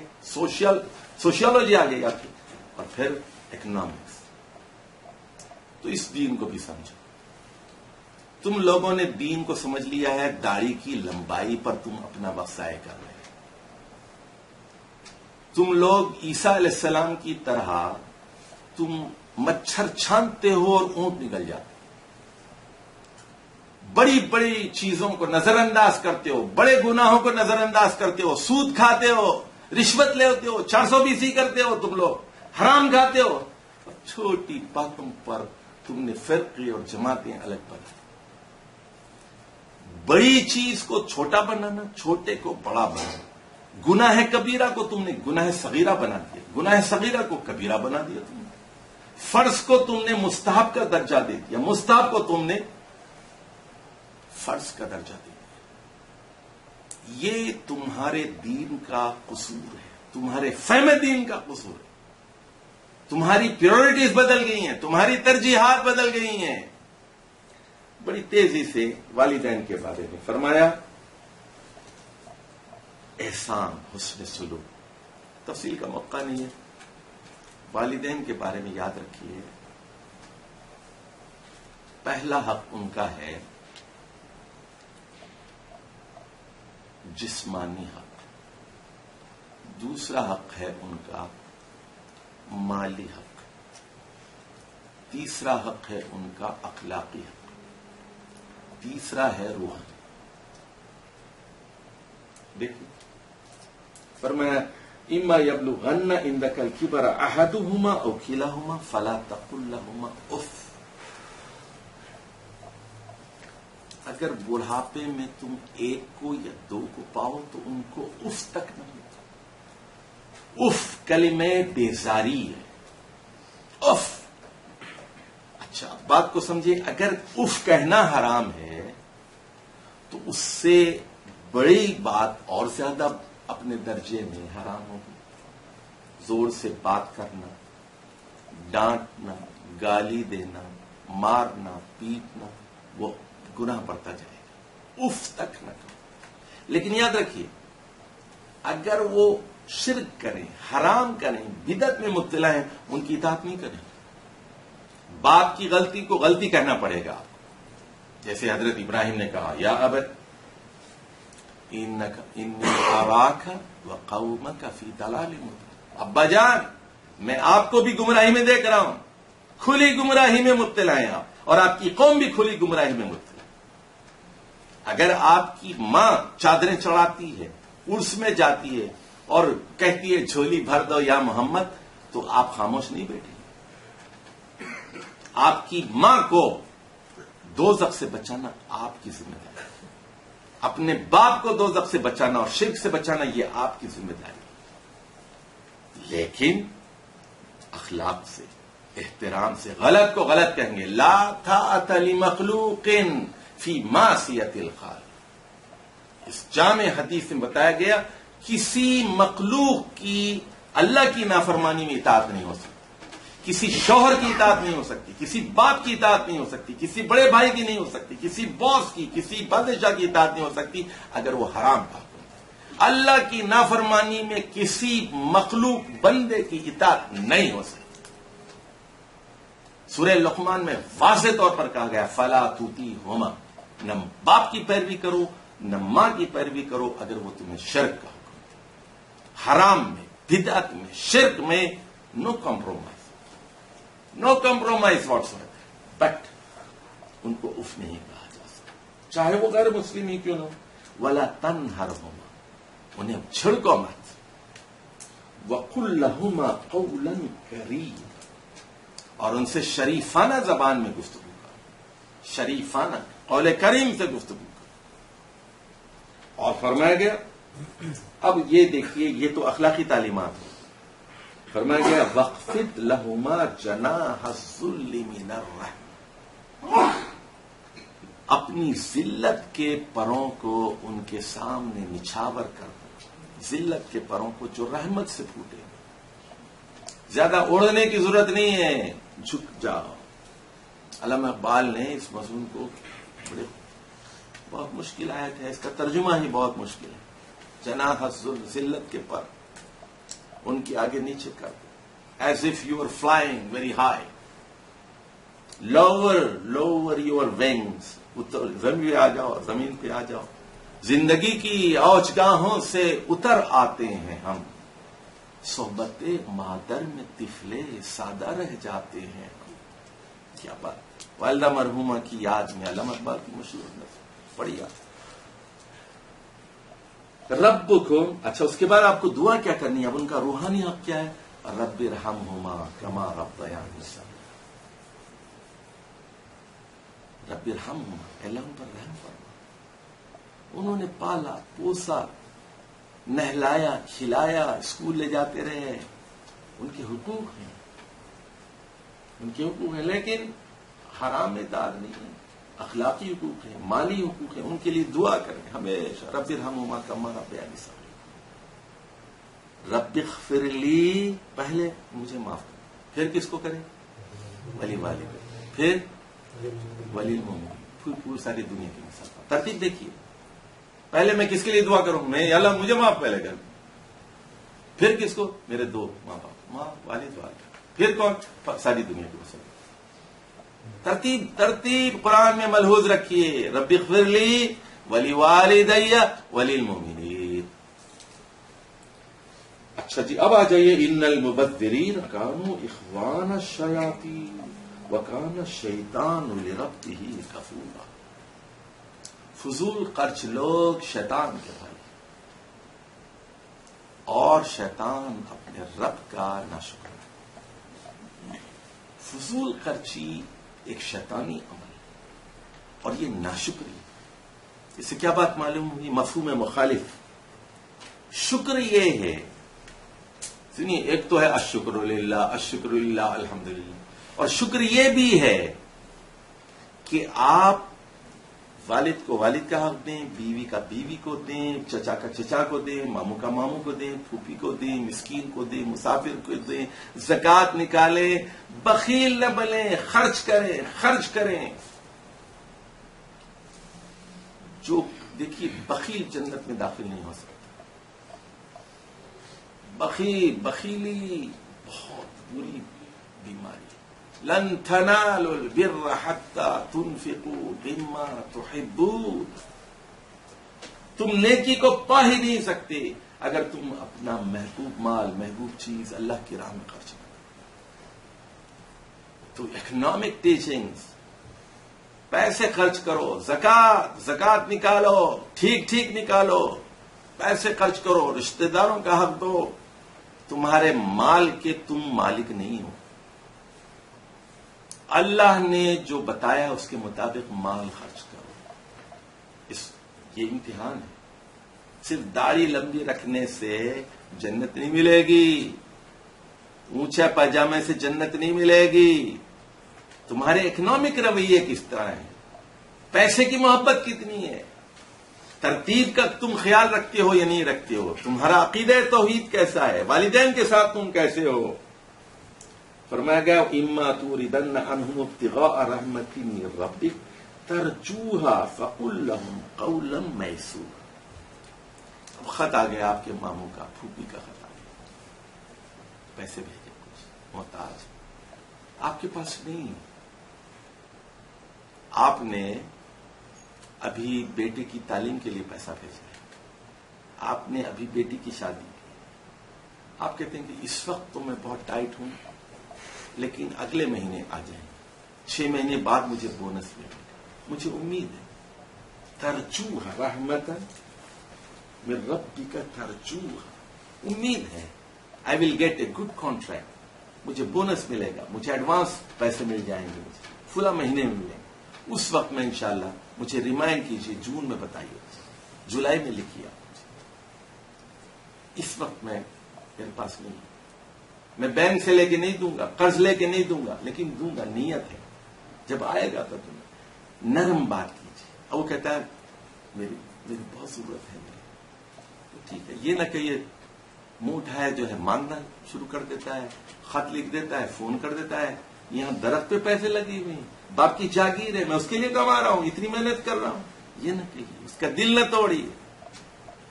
سوشیولوجی آگے آتی، اور پھر اکنامکس۔ تو اس دین کو بھی سمجھو۔ تم لوگوں نے دین کو سمجھ لیا ہے، داڑھی کی لمبائی پر تم اپنا وقت ضائع کر رہے ہیں۔ تم لوگ عیسیٰ علیہ السلام کی طرح تم مچھر چھانتے ہو اور اونٹ نکل جاتے، بڑی بڑی چیزوں کو نظر انداز کرتے ہو، بڑے گناہوں کو نظر انداز کرتے ہو، سود کھاتے ہو، رشوت لیتے ہو، 420 کرتے ہو، تم لوگ حرام کھاتے ہو، اور چھوٹی باتوں پر تم نے فرقے اور جماعتیں الگ بنائی۔ بڑی چیز کو چھوٹا بنانا، چھوٹے کو بڑا بنانا، گناہ کبیرہ کو تم نے گناہ صغیرہ بنا دیا، گناہ صغیرہ کو کبیرہ بنا دیا تم نے، فرض کو تم نے مستحب کا درجہ دے دیا، مستحب کو تم نے فرض کا درجہ دے دیا۔ یہ تمہارے دین کا قصور ہے، تمہارے فہم دین کا قصور ہے۔ تمہاری پریورٹیز بدل گئی ہیں، تمہاری ترجیحات بدل گئی ہیں۔ بڑی تیزی سے والدین کے بارے میں فرمایا، احسان، حسن سلوک، تفصیل کا موقع نہیں ہے۔ والدین کے بارے میں یاد رکھیے، پہلا حق ان کا ہے جسمانی حق، دوسرا حق ہے ان کا مالی حق، تیسرا حق ہے ان کا اخلاقی حق، تیسرا ہے روحانی۔ دیکھیے فرمایا، اما یبلغن عندک الکبر احدہما او کلاہما فلا تقل لہما اف۔ اگر بڑھاپے میں تم ایک کو یا 2 کو پاؤ تو ان کو اف تک نہ ملتا۔ اف کلمہ بیزاری ہے، اف۔ اچھا بات کو سمجھے، اگر اف کہنا حرام ہے تو اس سے بڑی بات اور زیادہ اپنے درجے میں حرام ہوگی۔ زور سے بات کرنا، ڈانٹنا، گالی دینا، مارنا، پیٹنا، وہ گناہ بڑھتا جائے گا۔ اف تک نہ کرو۔ لیکن یاد رکھیے، اگر وہ شرک کریں، حرام کریں، بدعت میں مبتلا ہیں، ان کی اطاعت نہیں کریں۔ باپ کی غلطی کو غلطی کہنا پڑے گا، جیسے حضرت ابراہیم نے کہا، یا ابت انی اراک وقومک فی ضلال مبین۔ ابا جان، میں آپ کو بھی گمراہی میں دیکھ رہا ہوں، کھلی گمراہی میں مبتلا ہیں آپ، اور آپ کی قوم بھی کھلی گمراہی میں مبتلا۔ اگر آپ کی ماں چادریں چڑھاتی ہے، عرس میں جاتی ہے اور کہتی ہے جھولی بھر دو یا محمد، تو آپ خاموش نہیں بیٹھے۔ آپ کی ماں کو دوزخ سے بچانا آپ کی ذمہ داری ہے، اپنے باپ کو دوزخ سے بچانا اور شرک سے بچانا یہ آپ کی ذمہ داری ہے۔ لیکن اخلاق سے، احترام سے، غلط کو غلط کہیں گے۔ لا طاعت لمخلوق فی معصیت الخالق، اس جامع حدیث میں بتایا گیا کسی مخلوق کی اللہ کی نافرمانی میں اطاعت نہیں ہو سکتی۔ کسی شوہر کی اطاعت نہیں ہو سکتی، کسی باپ کی اطاعت نہیں ہو سکتی، کسی بڑے بھائی کی نہیں ہو سکتی، کسی باس کی، کسی بادشاہ کی اطاعت نہیں ہو سکتی اگر وہ حرام کا حکم ہے۔ اللہ کی نافرمانی میں کسی مخلوق بندے کی اطاعت نہیں ہو سکتی۔ سورہ لقمان میں واضح طور پر کہا گیا فلا تطیعہما، نہ باپ کی پیروی کرو نہ ماں کی پیروی کرو اگر وہ تمہیں شرک کا حکم دے۔ حرام میں، بدعت میں، شرک میں no compromise, no compromise whatsoever, but ان کو اف نہیں کہا جا سکتا، چاہے وہ غیر مسلم ہی کیوں نہ ہو۔ ولا تنہرہما، انہیں چھڑکو مت۔ وقل لہما قولا کریما، اور ان سے شریفانہ زبان میں گفتگو کرو، شریفانہ قول کریم سے گفتگو کرو۔ اور فرمایا گیا، اب یہ دیکھیے، یہ تو اخلاقی تعلیمات ہیں، فرمایا گیا وَاخْفِضْ لَهُمَا جَنَاحَ الذُّلِّ مِنَ الرَّحْمَةِ، اپنی ذلت کے پروں کو ان کے سامنے نچھاور کر دو، ذلت کے پروں کو جو رحمت سے پھوٹے۔ زیادہ اڑنے کی ضرورت نہیں ہے، جھک جاؤ۔ علامہ اقبال نے اس مضمون کو بہت مشکل آیت ہے، اس کا ترجمہ ہی بہت مشکل ہے۔ جناح الذل، ذلت کے پر ان کے آگے نیچے کر دو، as if you are flying very high, lower your wings, زمین پہ آ جاؤ، زمین پہ آ جاؤ۔ زندگی کی اوجگاہوں سے اتر آتے ہیں ہم، صحبت مادر میں طفلے سادہ رہ جاتے ہیں۔ کیا بات، والدہ مرحومہ کی یاد میں علامہ اقبال کی مشہور نظم پڑھی آپ۔ ربکم، اچھا اس کے بعد آپ کو دعا کیا کرنی ہے، اب ان کا روحانی حق کیا ہے؟ رب ارحمہما کما ربیانی صغیرا، رب ارحمہما، اللہ ان پر رحم فرما، انہوں نے پالا پوسا، نہلایا کھلایا، اسکول لے جاتے رہے، ان کے حقوق ہیں، ان کے حقوق ہیں، لیکن حرام دار نہیں ہے، اخلاقی حقوق ہیں، مالی حقوق ہیں، ان کے لیے دعا کریں ہمیشہ، رب ارحمہما کما ربیانی صغیرا۔ رب اغفر لی، پہلے مجھے معاف کریں، پھر کس کو کریں؟ ولی والد، پھر ولی المومنین، پھر ساری دنیا کی مثال۔ ترتیب دیکھیے، پہلے میں کس کے لیے دعا کروں؟ میں اللہ مجھے معاف پہلے کر، پھر کس کو؟ میرے دو ماں باپ، ماں والد والد، پھر کون؟ ساری دنیا کی مثال۔ ترتیب قرآن میں ملحوظ رکھیے، رب اغفر لی ولی والدی ولی المومنین۔ اچھا جی، اب آ جائیے، ان المبذرین کانوا اخوان الشیاطین وکان الشیطان لربہ کفورا، فضول خرچ لوگ شیطان کے بھائی، اور شیطان اپنے رب کا ناشکر ہے۔ فضول خرچی ایک شیطانی عمل ہے، اور یہ ناشکری، اس سے کیا بات معلوم ہوئی؟ مفہوم مخالف۔ شکر یہ ہے، سنیے، ایک تو ہے الشکر للہ، الشکر للہ، الحمدللہ، اور شکر یہ بھی ہے کہ آپ والد کو والد کا حق دیں، بیوی کا بیوی کو دیں، چچا کا چچا کو دیں، ماموں کا ماموں کو دیں، پھوپھی کو دیں، مسکین کو دیں، مسافر کو دیں، زکوٰۃ نکالیں، بخیل نہ بنیں، خرچ کریں۔ جو دیکھیے، بخیل جنت میں داخل نہیں ہو سکتا۔ بخیلی بہت بری بیماری، لن تنالوا البر حتى تنفقوا مما تحبون، تم نیکی کو پا ہی نہیں سکتے اگر تم اپنا محبوب مال، محبوب چیز اللہ کی راہ میں خرچ کرو۔ تو اکنامک ٹیچنگز، پیسے خرچ کرو، زکوٰۃ نکالو، ٹھیک نکالو، پیسے خرچ کرو، رشتہ داروں کا حق دو، تمہارے مال کے تم مالک نہیں ہو، اللہ نے جو بتایا اس کے مطابق مال خرچ کرو۔ یہ امتحان ہے، صرف داڑھی لمبی رکھنے سے جنت نہیں ملے گی، اونچا پاجامے سے جنت نہیں ملے گی، تمہارے اکنامک رویے کس طرح ہیں، پیسے کی محبت کتنی ہے، ترتیب کا تم خیال رکھتے ہو یا نہیں رکھتے ہو، تمہارا عقیدہ توحید کیسا ہے، والدین کے ساتھ تم کیسے ہو۔ فرمایا گیا اما توردن عنہم ابتغاء رحمت من ربک ترجوها فقل لهم قولا میسورا. اب خط آ گیا آپ کے ماموں کا، پھوپھی کا خط آ گیا، پیسے بھیجے، کچھ محتاج، آپ کے پاس نہیں. آپ نے ابھی بیٹے کی تعلیم کے لیے پیسہ بھیجا ہے، آپ نے ابھی بیٹی کی شادی کی، آپ کہتے ہیں کہ اس وقت تو میں بہت ٹائٹ ہوں لیکن اگلے مہینے آ جائیں، 6 مہینے بعد مجھے بونس ملے گا، مجھے امید ہے. ترجوها رحمتا من ربک ترجوها، امید ہے I will get a good contract, مجھے بونس ملے گا، مجھے ایڈوانس پیسے مل جائیں گے، مجھے فلاں مہینے میں ملیں گے، اس وقت میں انشاءاللہ مجھے ریمائنڈ کیجیے، جون میں بتائیے، جولائی میں لکھیے آپ مجھے. اس وقت میں میرے پاس نہیں، میں بینک سے لے کے نہیں دوں گا، قرض لے کے نہیں دوں گا، لیکن دوں گا، نیت ہے، جب آئے گا تو تمہیں نرم بات کیجیے. اور وہ کہتا ہے میری بہت ضرورت ہے، تو ٹھیک ہے. یہ نہ کہیے منہ اٹھائے جو ہے مانگنا شروع کر دیتا ہے، خط لکھ دیتا ہے، فون کر دیتا ہے، یہاں درخت پہ پیسے لگی ہوئی ہیں، باپ کی جاگیر ہے، میں اس کے لیے کما رہا ہوں، اتنی محنت کر رہا ہوں. یہ نہ کہیے، اس کا دل نہ توڑیے.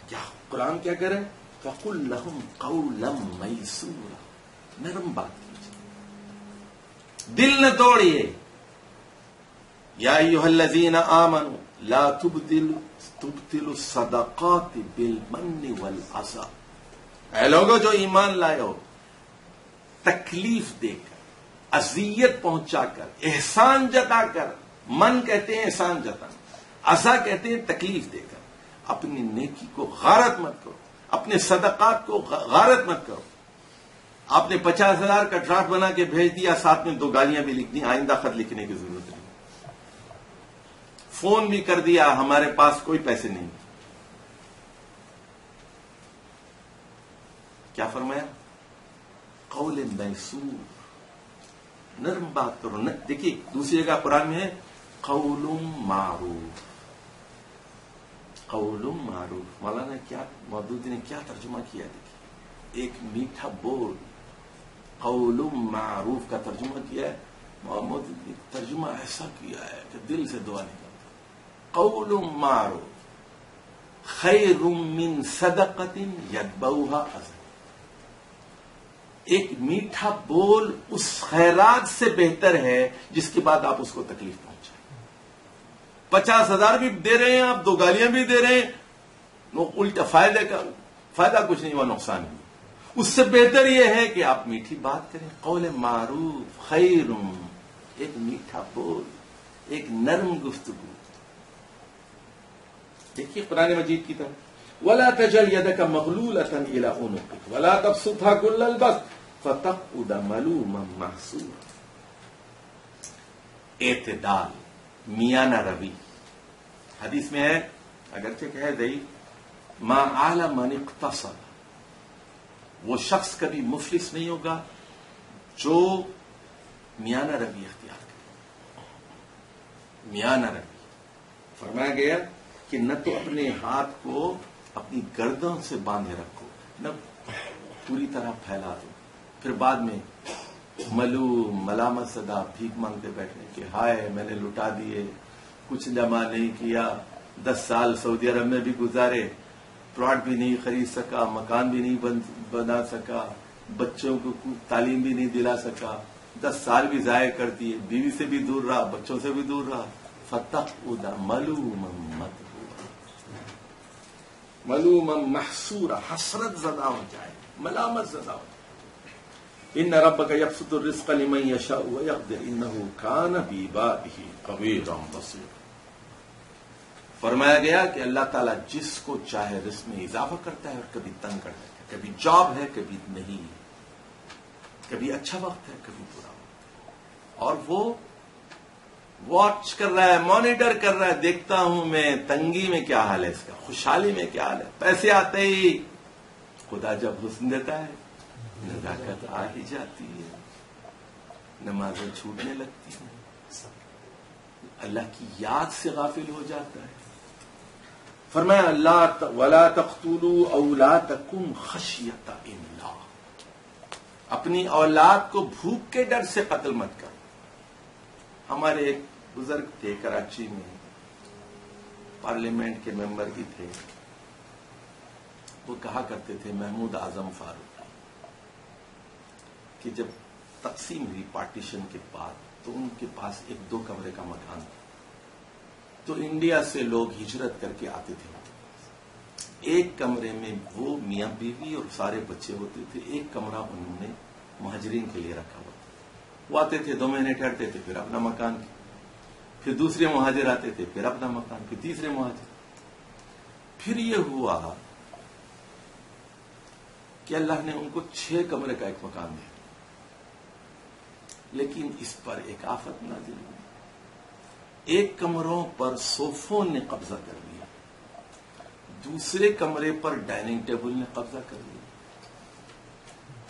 کیا قرآن کیا کرے؟ فَقُلْ لَهُمْ قَوْلًا مَيْسُورًا، نرم بات کیجیے، دل نہ توڑیے. یا ایھا الذین آمنوا لا تبطلوا الصدقات بالمن والعصا، اے لوگوں جو ایمان لائے ہو، تکلیف دے کر، اذیت پہنچا کر، احسان جتا کر، من کہتے ہیں احسان جتانا، عصا کہتے ہیں تکلیف دے کر، اپنی نیکی کو غارت مت کرو، اپنے صدقات کو غارت مت کرو. آپ نے 50,000 کا ڈرافٹ بنا کے بھیج دیا، ساتھ میں 2 گالیاں بھی لکھ دی، آئندہ خط لکھنے کی ضرورت نہیں. فون بھی کر دیا، ہمارے پاس کوئی پیسے نہیں. کیا فرمایا؟ قول میسور، نرم بات کرو. دیکھیے دوسری جگہ قرآن میں ہے قول معروف، قول معروف. مولانا کیا مودودی نے کیا ترجمہ کیا؟ دیکھیے، ایک میٹھا بول، قول معروف کا ترجمہ کیا ہے. محمد نے ترجمہ ایسا کیا ہے کہ دل سے دعا نکلتا. قول معروف خیر من صدقۃ یتبعها اذى، ایک میٹھا بول اس خیرات سے بہتر ہے جس کے بعد آپ اس کو تکلیف پہنچائیں. 50,000 بھی دے رہے ہیں آپ، 2 گالیاں بھی دے رہے ہیں، وہ الٹا فائدہ کچھ نہیں ہوا، نقصان نہیں. اس سے بہتر یہ ہے کہ آپ میٹھی بات کریں. قول معروف خیر، ایک میٹھا بول، ایک نرم گفتگو. دیکھیے قرآن مجید کی طرف، وَلَا تَجْعَلْ يَدَكَ مَغْلُولَةً إِلَىٰ عُنُقِكَ وَلَا تَبْسُطْهَا كُلَّ الْبَسْطِ فَتَقْعُدَ مَلُومًا مَحْسُورًا. اعتدال، میانہ روی. حدیث میں ہے، اگرچہ کہہ دئی، مَا عَالَ مَنِ اقْتَصَدَ، وہ شخص کبھی مفلس نہیں ہوگا جو میانہ روی اختیار کرے. میانہ روی. فرمایا گیا کہ نہ تو اپنے ہاتھ کو اپنی گردن سے باندھے رکھو، نہ پوری طرح پھیلا دو، پھر بعد میں ملامت زدہ بھیک مانگتے بیٹھنے کہ ہائے میں نے لٹا دیے، کچھ جمع نہیں کیا، 10 سال سعودی عرب میں بھی گزارے، پلاٹ بھی نہیں خرید سکا، مکان بھی نہیں بنا سکا، بچوں کو تعلیم بھی نہیں دلا سکا، 10 سال بھی ضائع کر دیے، بیوی سے بھی دور رہا، بچوں سے بھی دور رہا. فتقعد ملوما ملوما محسورا، حسرت زدہ ہو جائے، ملامت زدہ ہو جائے. ان ربک یبسط الرزق لمن یشاء ویقدر انہ کان بعبادہ خبیرا بصیرا. فرمایا گیا کہ اللہ تعالیٰ جس کو چاہے رزق میں اضافہ کرتا ہے اور کبھی تنگ کر دیتا ہے، کبھی جاب ہے کبھی نہیں ہے، کبھی اچھا وقت ہے کبھی برا وقت ہے، اور وہ واچ کر رہا ہے، مانیٹر کر رہا ہے. دیکھتا ہوں میں تنگی میں کیا حال ہے اس کا، خوشحالی میں کیا حال ہے. پیسے آتے ہی خدا جب حسن دیتا ہے، نزاکت آ ہی جاتی ہے، نمازیں چھوٹنے لگتی ہیں، اللہ کی یاد سے غافل ہو جاتا ہے. فرمایا اللہ وَلَا تَقْتُلُوا أَوْلَادَكُمْ خَشْيَةَ إِمْلَاقٍ، اپنی اولاد کو بھوک کے ڈر سے قتل مت کرو. ہمارے ایک بزرگ تھے کراچی میں، پارلیمنٹ کے ممبر بھی تھے. وہ کہا کرتے تھے محمود اعظم فاروق کہ جب تقسیم ہوئی پارٹیشن کے بعد تو ان کے پاس ایک 2 کمرے کا مکان تھا. تو انڈیا سے لوگ ہجرت کر کے آتے تھے. ایک کمرے میں وہ میاں بیوی اور سارے بچے ہوتے تھے. ایک کمرہ انہوں نے مہاجرین کے لیے رکھا ہوا تھا. وہ آتے تھے 2 مہینے ٹھہرتے تھے، پھر اپنا مکان، پھر دوسرے مہاجر آتے تھے، پھر اپنا مکان، پھر تیسرے مہاجر. پھر یہ ہوا کہ اللہ نے ان کو 6 کمرے کا ایک مکان دیا. لیکن اس پر ایک آفت نازل ہوئی. ایک کمروں پر صوفوں نے قبضہ کر لیا، دوسرے کمرے پر ڈائننگ ٹیبل نے قبضہ کر لیا،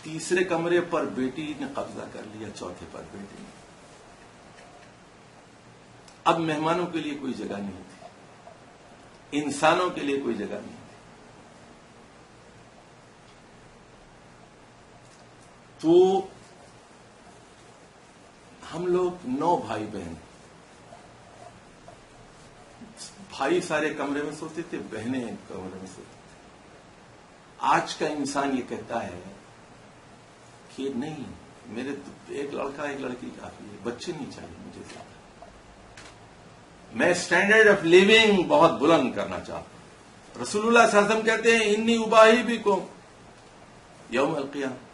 تیسرے کمرے پر بیٹی نے قبضہ کر لیا، چوتھے پر بیٹی نے. اب مہمانوں کے لیے کوئی جگہ نہیں ہوتی، انسانوں کے لیے کوئی جگہ نہیں ہوتی. تو ہم لوگ 9 بھائی بہن، بھائی سارے کمرے میں سوتے تھے، بہنیں ایک کمرے میں سوتی تھیں. آج کا انسان یہ کہتا ہے کہ نہیں، میرے تو ایک لڑکا ایک لڑکی کافی ہے، بچے نہیں چاہیے مجھے زیادہ. میں اسٹینڈرڈ آف لیونگ بہت بلند کرنا چاہتا ہوں. رسول اللہ صلی اللہ علیہ وسلم کہتے ہیں انی اباہی بکم یوم القیامہ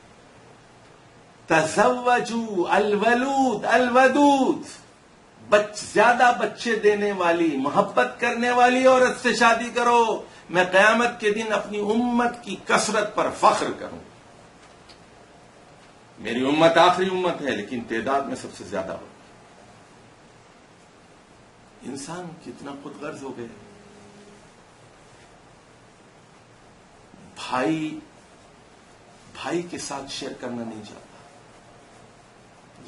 تزوجوا الولود الودود، زیادہ بچے دینے والی، محبت کرنے والی عورت سے شادی کرو، میں قیامت کے دن اپنی امت کی کثرت پر فخر کروں. میری امت آخری امت ہے لیکن تعداد میں سب سے زیادہ ہو. انسان کتنا خود غرض ہو گئے. بھائی کے ساتھ شیئر کرنا نہیں چاہتا.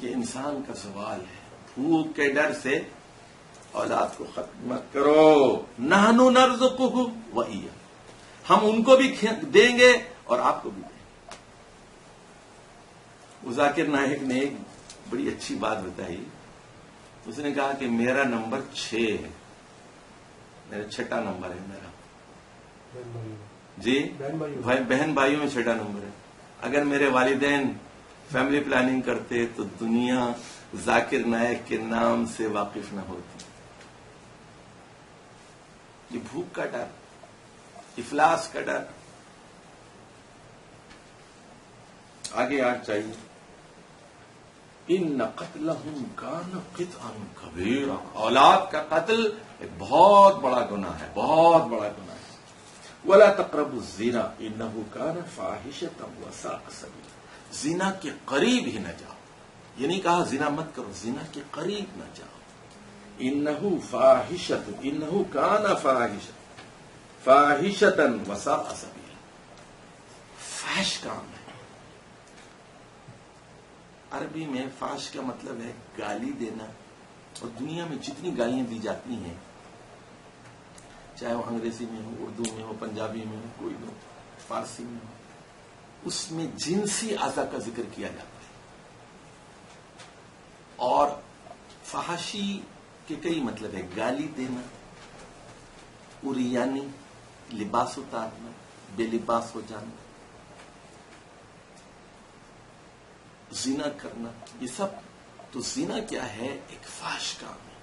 یہ انسان کا سوال ہے. بھوک کے ڈر سے اولاد کو ختم مت کرو. نحن نرزقکم وإیاکم، ہم ان کو بھی دیں گے اور آپ کو بھی دیں گے. ذاکر نائک نے ایک بڑی اچھی بات بتائی. اس نے کہا کہ میرا نمبر 6 ہے، میرا 6واں نمبر ہے میرا. جی بہن بھائیوں میں 6واں نمبر ہے. اگر میرے والدین فیملی پلاننگ کرتے تو دنیا ذاکر نائک کے نام سے واقف نہ ہوتی. یہ بھوک کا ڈر، افلاس کا ڈر. آگے آج چاہیے ان قتلہم کان قطعا کبیرا، اولاد کا قتل ایک بہت بڑا گناہ ہے، بہت بڑا گناہ ہے. ولا تقربوا الزنا انه كان فاحشة وساء سبیلا، زنا کے قریب ہی نہ جاؤ. یہ نہیں کہا زنا مت کرو، زنا کے قریب نہ جاؤ. انه فاحشة انه كان فاحشة وساء سبیلا، فحش کام ہے. عربی میں فحش کا مطلب ہے گالی دینا. اور دنیا میں جتنی گالیاں دی جاتی ہیں، چاہے وہ انگریزی میں ہو، اردو میں ہو، پنجابی میں ہو، کوئی ہو، فارسی میں ہو، اس میں جنسی اعضاء کا ذکر کیا جاتا ہے. اور فحاشی کے کئی مطلب ہے: گالی دینا، اریانی، لباس اتارنا، بے لباس ہو جانا، زنا کرنا. یہ سب تو زنا کیا ہے؟ ایک فحش کام ہے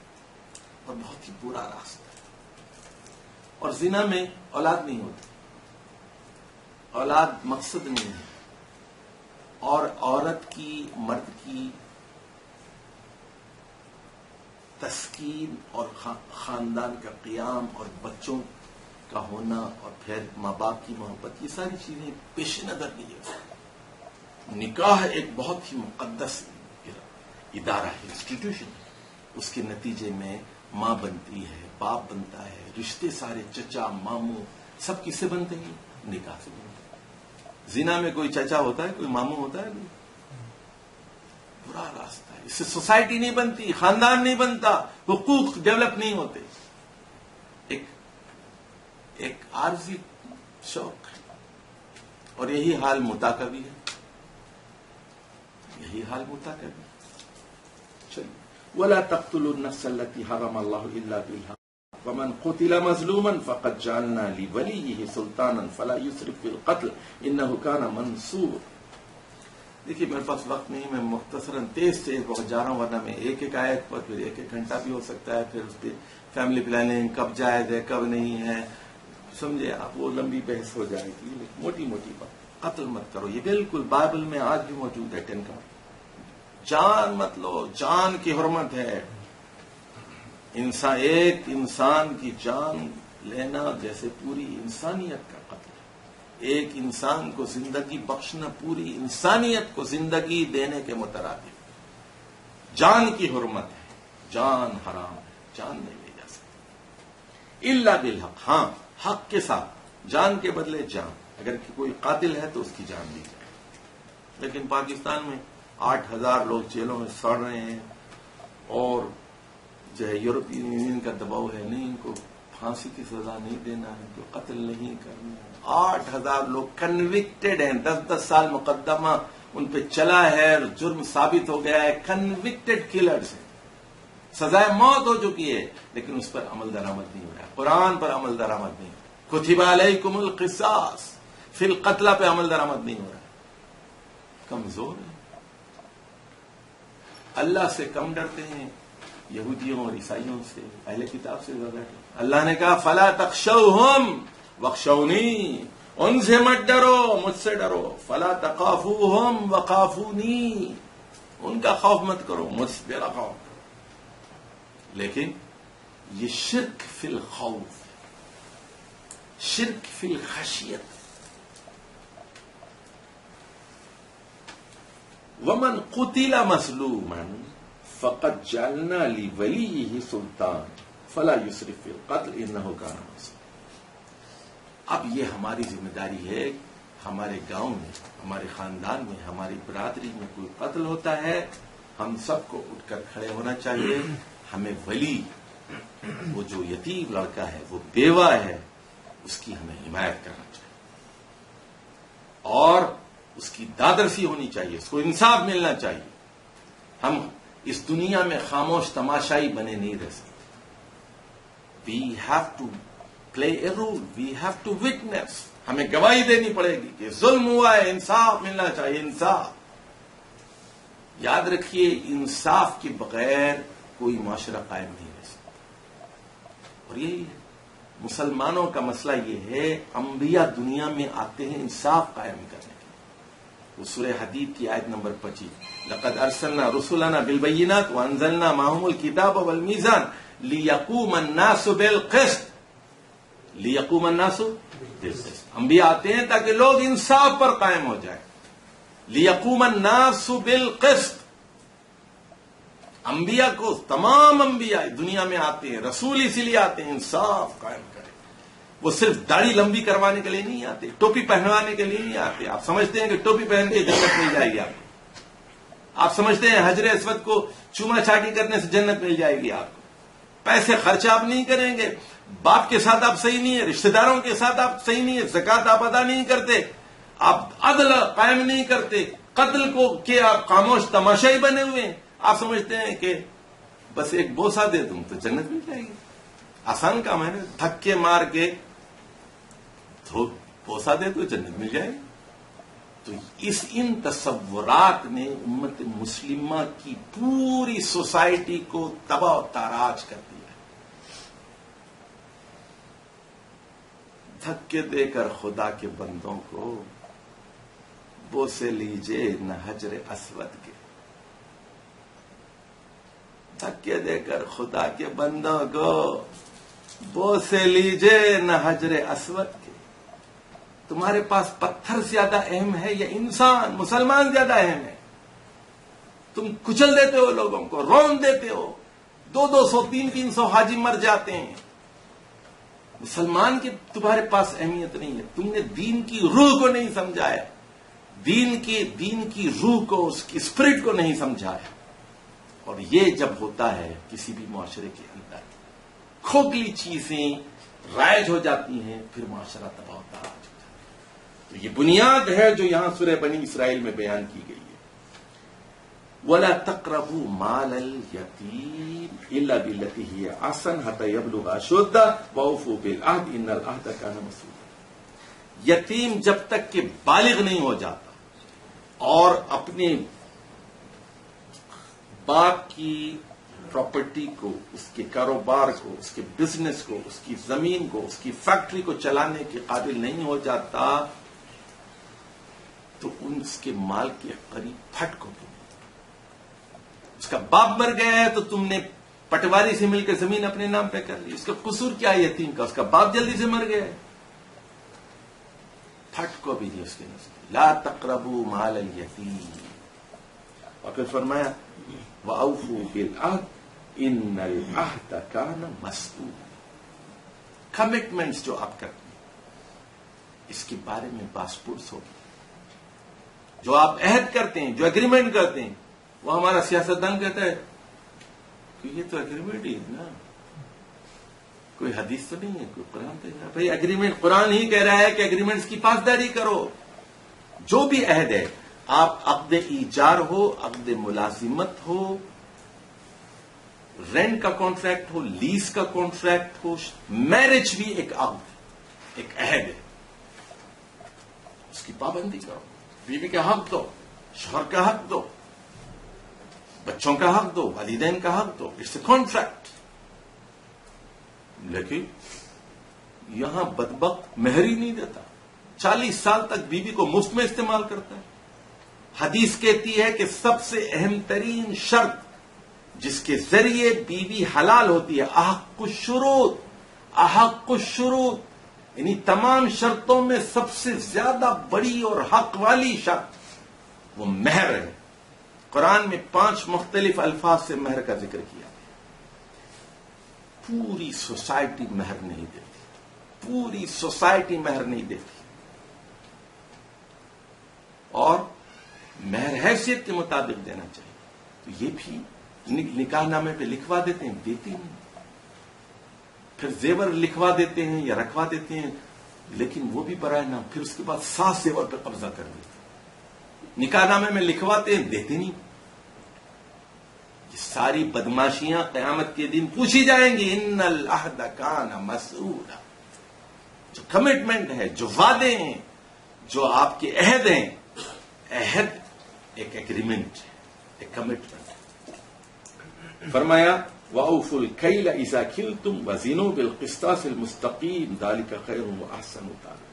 اور بہت ہی برا راستہ ہے. اور زنا میں اولاد نہیں ہوتی، اولاد مقصد نہیں ہے. اور عورت کی، مرد کی تسکین اور خاندان کا قیام اور بچوں کا ہونا اور پھر ماں باپ کی محبت، یہ ساری چیزیں پیش نظر نہیں ہے. نکاح ایک بہت ہی مقدس ادارہ ہے، انسٹیٹیوشن ہے. اس کے نتیجے میں ماں بنتی ہے، باپ بنتا ہے، رشتے سارے چچا ماموں سب کس سے بنتے ہیں؟ نکاح سے بنتے ہیں. زنا میں کوئی چچا ہوتا ہے، کوئی ماموں ہوتا ہے؟ برا راستہ ہے. اس سے سوسائٹی نہیں بنتی، خاندان نہیں بنتا، حقوق ڈیولپ نہیں ہوتے. ایک عارضی شوق ہے. اور یہی حال متع کا بھی ہے. یہی حال ہوتا ہے. چلیے وَلَا تَقْتُلُوا النَّفْسَ الَّتِي حَرَمَ اللَّهُ إِلَّا بِالْحَقِّ وَمَنْ قُتِلَ مَظْلُومًا فَقَدْ جَعَلْنَا لِوَلِيِّهِ سُلْطَانًا فَلَا يُسْرِفْ فِي الْقَتْلِ إِنَّهُ كَانَ مَنْصُورًا. دیکھیے میرے پاس وقت نہیں، میں مختصراً تیز بہت جا رہا ہوں، ورنہ میں ایک ایک آیت پر پھر ایک ایک گھنٹہ بھی ہو سکتا ہے. پھر اس پہ فیملی پلاننگ کب جائز ہے کب نہیں ہے، سمجھے آپ، وہ لمبی بحث ہو جائے گی. موٹی موٹی بات، قتل مت کرو، یہ بالکل بائبل میں آج بھی موجود ہے 10 کا. جان مت لو، جان کی حرمت ہے. ایک انسان کی جان لینا جیسے پوری انسانیت کا قتل ہے. ایک انسان کو زندگی بخشنا پوری انسانیت کو زندگی دینے کے مترادف. جان کی حرمت ہے، جان حرام ہے، جان نہیں لی جا سکتی الا بالحق. ہاں حق کے ساتھ، جان کے بدلے جان. اگر کوئی قاتل ہے تو اس کی جان دی جائے. لیکن پاکستان میں 8,000 لوگ جیلوں میں سڑ رہے ہیں، اور جو ہے یورپین یونین کا دباؤ ہے، نہیں ان کو پھانسی کی سزا نہیں دینا ہے، ان کو قتل نہیں کرنا ہے. 8,000 لوگ کنوکٹڈ ہیں، 10 سال مقدمہ ان پہ چلا ہے، جرم ثابت ہو گیا ہے، کنوکٹڈ کلرز ہیں، سزائے موت ہو چکی ہے، لیکن اس پر عمل درآمد نہیں ہو رہا ہے. قرآن پر عمل درآمد نہیں، کتب علیکم القصاص فی القتلى پہ عمل درآمد نہیں ہو رہا ہے. کمزور ہے، اللہ سے کم ڈرتے ہیں، یہودیوں اور عیسائیوں سے، اہل کتاب سے زیادہ ڈرتے. اللہ نے کہا فلا تخشوہم واخشونی، ان سے مت ڈرو، مجھ سے ڈرو. فلا تخافوہم وخافونی، ان کا خوف مت کرو، مجھ سے میرا خوف کرو. لیکن یہ شرک فی الخوف، شرک فی الخشیت. ومن قتل مظلوما فقد جعلنا لوليه سلطان فلا يسرف في القتل انه كان منصورا. اب یہ ہماری ذمہ داری ہے، ہمارے گاؤں میں، ہمارے خاندان میں، ہماری برادری میں کوئی قتل ہوتا ہے، ہم سب کو اٹھ کر کھڑے ہونا چاہیے. ہمیں ولی، وہ جو یتیم لڑکا ہے، وہ بیوہ ہے، اس کی ہمیں حمایت کرنا چاہیے، اور اس کی دادرسی ہونی چاہیے، اس کو انصاف ملنا چاہیے. ہم اس دنیا میں خاموش تماشائی بنے نہیں رہ سکتے. We have to play a role, we have to witness. ہمیں گواہی دینی پڑے گی کہ ظلم ہوا ہے، انصاف ملنا چاہیے. انصاف، یاد رکھیے، انصاف کے بغیر کوئی معاشرہ قائم نہیں رہ سکتا. اور یہی ہے مسلمانوں کا مسئلہ، یہ ہے انبیاء دنیا میں آتے ہیں انصاف قائم کرنے. وہ سورہ حدید کی آیت نمبر 25، لقد ارسلنا رسلنا بالبینات وانزلنا معهم الکتاب والمیزان لیقوم الناس بالقسط. لیقوم الناس بالقسط. انبیاء آتے ہیں تاکہ لوگ انصاف پر قائم ہو جائیں. لیقوم الناس بالقسط. انبیاء کو، تمام انبیاء دنیا میں آتے ہیں، رسول اسی لیے آتے ہیں انصاف قائم کریں. وہ صرف داڑھی لمبی کروانے کے لیے نہیں آتے، ٹوپی پہنوانے کے لیے نہیں آتے. آپ سمجھتے ہیں کہ ٹوپی پہن کے جنت مل جائے گی آپ کو؟ آپ سمجھتے ہیں حجر اسود کو چوما چاٹی کرنے سے جنت مل جائے گی آپ کو؟ پیسے خرچ آپ نہیں کریں گے، باپ کے ساتھ آپ صحیح نہیں ہے، رشتہ داروں کے ساتھ آپ صحیح نہیں ہے، زکات آپ ادا نہیں کرتے، آپ عدل قائم نہیں کرتے، قتل کو کہ آپ خاموش تماشائی بنے ہوئے ہیں. آپ سمجھتے ہیں کہ بس ایک بوسہ دے دوں تو جنت مل جائے گی. آسان کام ہے نا، دھکے مار کے بوسہ دے تو جنت مل جائے گی. تو ان تصورات نے امت مسلمہ کی پوری سوسائٹی کو تباہ و تاراج کر دیا. دھکے دے کر خدا کے بندوں کو بوسے لیجئے نہ حجر اسود کے. دھکے دے کر خدا کے بندوں کو بوسے لیجئے نہ حجر اسود کے. تمہارے پاس پتھر زیادہ اہم ہے یا انسان، مسلمان زیادہ اہم ہے؟ تم کچل دیتے ہو لوگوں کو، رون دیتے ہو، 200 300 حاجی مر جاتے ہیں. مسلمان کی تمہارے پاس اہمیت نہیں ہے. تم نے دین کی روح کو نہیں سمجھایا، دین کی روح کو، اس کی اسپرٹ کو نہیں سمجھایا. اور یہ جب ہوتا ہے کسی بھی معاشرے کے اندر، کھوکھلی چیزیں رائج ہو جاتی ہیں، پھر معاشرہ تباہ و تاراج ہو جاتا ہے. تو یہ بنیاد ہے جو یہاں سورہ بنی اسرائیل میں بیان کی گئی ہے. ولا تقربوا مال اليتيم الا بالتي هي احسن حتى يبلغ اشده واوفوا بالعهد ان العهد كان مسؤولا. یتیم جب تک کہ بالغ نہیں ہو جاتا اور اپنے باپ کی پراپرٹی کو، اس کے کاروبار کو، اس کے بزنس کو، اس کی زمین کو، اس کی فیکٹری کو چلانے کے قابل نہیں ہو جاتا تو اس کے مال کے قریب پھٹ کو. اس کا باپ مر گیا ہے تو تم نے پٹواری سے مل کے زمین اپنے نام پہ کر لی. اس کا قصور کیا ہے یتیم کا؟ اس کا باپ جلدی سے مر گیا ہے. پھٹ کو بھی دی اس کے نزدیک. لا تقربوا مال الیتیم. اور پھر فرمایا وَأَوْفُوا بِالْعَهْدِ إِنَّ الْعَهْدَ كَانَ مَسْئُولًا. کمٹمنٹس جو آپ کرتے ہیں اس کے بارے میں پاسپورٹس ہوگی. جو آپ عہد کرتے ہیں، جو اگریمنٹ کرتے ہیں، وہ ہمارا سیاستدان کہتا ہے کہ یہ تو اگریمنٹ ہی ہے نا، کوئی حدیث تو نہیں ہے، کوئی قرآن تو نہیں ہے. بھائی اگریمنٹ قرآن ہی کہہ رہا ہے کہ اگریمنٹس کی پاسداری کرو. جو بھی عہد ہے، آپ عقد ایجار ہو، عقد ملازمت ہو، رینٹ کا کانٹریکٹ ہو، لیز کا کانٹریکٹ ہو، میرج بھی ایک عقد، ایک عہد ہے. اس کی پابندی کرو. بیوی کا حق دو، شوہر کا حق دو، بچوں کا حق دو، والدین کا حق دو. It's a contract. لیکن یہاں بدبخت مہر ہی نہیں دیتا. 40 سال تک بیوی کو مفت میں استعمال کرتا ہے. حدیث کہتی ہے کہ سب سے اہم ترین شرط جس کے ذریعے بیوی حلال ہوتی ہے، احق الشروط. احق الشروط یعنی تمام شرطوں میں سب سے زیادہ بڑی اور حق والی شرط وہ مہر ہے. قرآن میں 5 مختلف الفاظ سے مہر کا ذکر کیا. پوری سوسائٹی مہر نہیں دیتی. پوری سوسائٹی مہر نہیں دیتی. اور مہر حیثیت کے مطابق دینا چاہیے. تو یہ بھی نکاح نامے پہ لکھوا دیتے ہیں، دیتی نہیں. پھر زیور لکھوا دیتے ہیں یا رکھوا دیتے ہیں، لیکن وہ بھی برائے نام. پھر اس کے بعد 7 زیور پہ قبضہ کر دیتے ہیں. نکاح نامے میں لکھواتے ہیں، دیتے نہیں. یہ ساری بدماشیاں قیامت کے دن پوچھی جائیں گی. ان العہد کان مسئولا. جو کمٹمنٹ ہے، جو وعدے ہیں، جو آپ کے عہد ہیں، عہد ایک ایگریمنٹ ہے، ایک کمٹمنٹ ہے. فرمایا وَأَوْفُوا الْكَيْلَ إِذَا كِلْتُمْ وَزِنُوا بِالْقِسْطَاسِ الْمُسْتَقِيمِ ذَلِكَ خَيْرٌ وَأَحْسَنُ تَأْوِيلًا.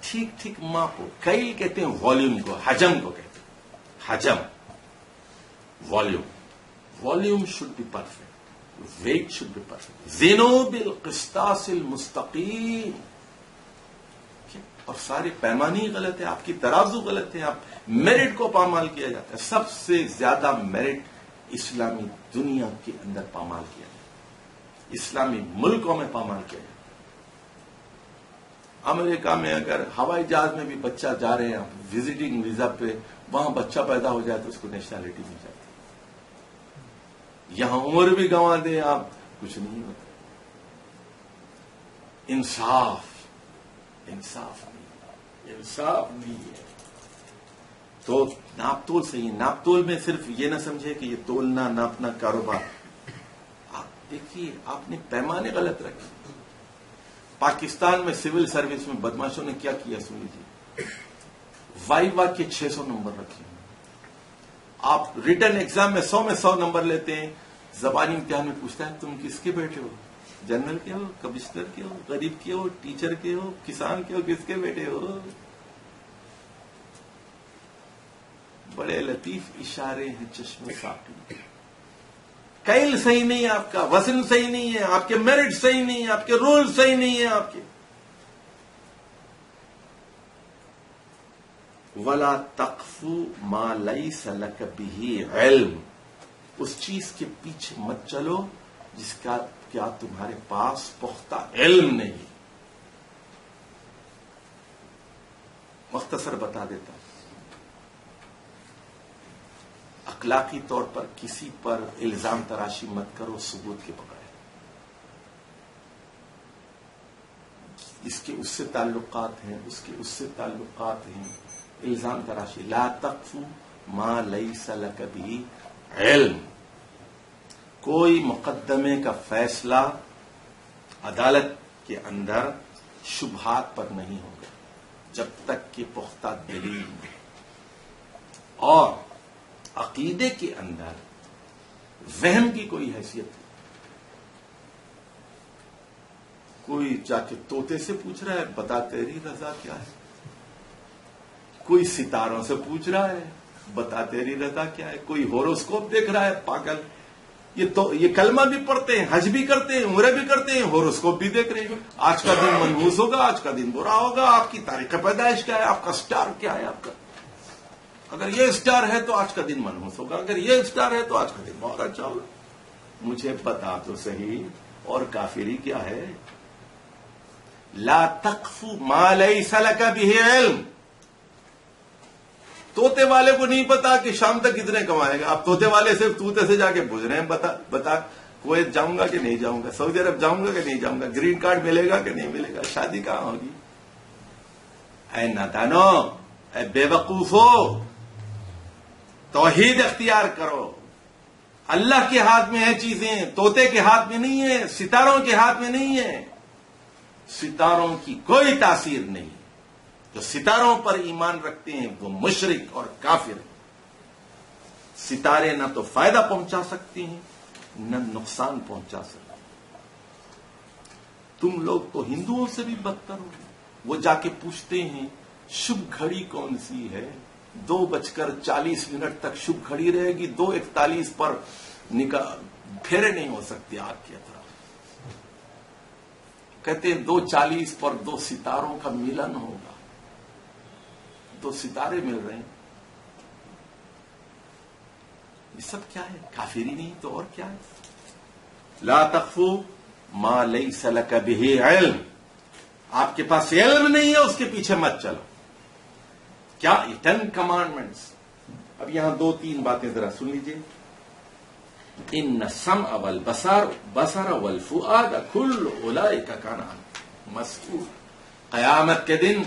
ٹھیک ٹھیک ماپو. کیل کہتے ہیں والیوم کو، حجم کو کہتے ہیں. حجم، volume should be perfect. Weight should be perfect. زِنُوا بِالْقِسْطَاسِ الْمُسْتَقِيمِ. اور سارے پیمانے ہی غلط ہے، آپ کی ترازو غلط ہے. آپ میرٹ کو پامال کیا جاتا ہے. سب سے زیادہ میرٹ اسلامی دنیا کے اندر پامال کیا جاتا ہے، اسلامی ملکوں میں پامال کیا جاتا ہے. امریکہ میں اگر ہوائی جہاز میں بھی بچہ جا رہے ہیں وزٹنگ ویزا پہ، وہاں بچہ پیدا ہو جائے تو اس کو نیشنلٹی مل جاتی ہے. یہاں عمر بھی گنوا دیں آپ، کچھ نہیں ہوتا. انصاف نہیں ہے. تو ناپ تول صحیح. ناپ تول میں صرف یہ نہ سمجھے کہ یہ تولنا ناپنا کاروبار. آپ دیکھیے، آپ نے پیمانے غلط رکھے. پاکستان میں سول سروس میں بدماشوں نے کیا کیا سن لیجیے. وائوا کے 600 نمبر رکھے. آپ ریٹن ایگزام میں 100 میں 100 نمبر لیتے ہیں. زبانی امتحان میں پوچھتا ہے تم کس کے بیٹے ہو؟ جنرل کے ہو، کمشنر کے ہو، غریب کے ہو، ٹیچر کے ہو، کسان کے ہو، کس کے بیٹے ہو؟ بڑے لطیف اشارے ہیں چشم ساقی. کیل صحیح نہیں ہے آپ کا، وزن صحیح نہیں ہے آپ کے، میرٹ صحیح نہیں ہے آپ کے، رول صحیح نہیں ہے آپ کے. وَلَا تَقْفُ مَا لَيْسَ لَكَ بِهِ عِلْمٌ. اس چیز کے پیچھے مت چلو جس کا کیا تمہارے پاس پختہ علم نہیں. مختصر بتا دیتا ہوں. اخلاقی طور پر کسی پر الزام تراشی مت کرو ثبوت کے بغیر. اس کے اس سے تعلقات ہیں، اس کے اس سے تعلقات ہیں. الزام تراشی. لا تقف ما لیس لک بہ علم. کوئی مقدمے کا فیصلہ عدالت کے اندر شبہات پر نہیں ہوگا جب تک کہ پختہ دلیل نہیں. اور عقیدے کے اندر وہم کی کوئی حیثیت نہیں. کوئی جا کے طوطے سے پوچھ رہا ہے بتا تیری رضا کیا ہے, کوئی ستاروں سے پوچھ رہا ہے بتا تیری رضا کیا ہے, کوئی ہوروسکوپ دیکھ رہا ہے پاگل. یہ کلمہ بھی پڑھتے ہیں, حج بھی کرتے ہیں, عمرے بھی کرتے ہیں, ہوروسکوپ بھی دیکھ رہے ہیں. آج کا دن منحوس ہوگا, آج کا دن برا ہوگا, آپ کی تاریخ پیدائش کیا ہے, آپ کا سٹار کیا ہے, آپ کا اگر یہ سٹار ہے تو آج کا دن منحوس ہوگا, اگر یہ سٹار ہے تو آج کا دن بہت اچھا ہوگا. مجھے بتا تو صحیح, اور کافری کیا ہے؟ لا تقف ما لیس لک بہ علم. طوطے والے کو نہیں پتا کہ شام تک کتنے کمائے گا. آپ طوطے والے سے طوطے سے جا کے پوچھ رہے ہیں بتا کویت جاؤں گا کہ نہیں جاؤں گا, سعودی عرب جاؤں گا کہ نہیں جاؤں گا, گرین کارڈ ملے گا کہ نہیں ملے گا, شادی کہاں ہوگی. اے نادانو, اے بے وقوفو, توحید اختیار کرو. اللہ کے ہاتھ میں ہے چیزیں, طوطے کے ہاتھ میں نہیں ہے, ستاروں کے ہاتھ میں نہیں ہے. ستاروں کی کوئی تاثیر نہیں. جو ستاروں پر ایمان رکھتے ہیں وہ مشرک اور کافر ہیں. ستارے نہ تو فائدہ پہنچا سکتے ہیں نہ نقصان پہنچا سکتے ہیں. تم لوگ تو ہندوؤں سے بھی بدتر ہو. وہ جا کے پوچھتے ہیں شبھ گھڑی کون سی ہے, 2:40 تک شبھ گھڑی رہے گی, 2:41 پر پھیرے نہیں ہو سکتے آگ کی طرح. کہتے ہیں 2:40 پر 2 ستاروں کا ملن ہوگا. 2 ستارے مل رہے ہیں. یہ سب کیا ہے؟ کافری نہیں تو اور کیا ہے؟ لا تقف ما لیس لک بہ علم. آپ کے پاس علم نہیں ہے, اس کے پیچھے مت چلو. کیا 10 کمانڈمنٹس. اب یہاں 2-3 باتیں ذرا سن لیجیے. ان السمع والبصر والفؤاد كل اولئک کان عنہ مسئول. قیامت کے دن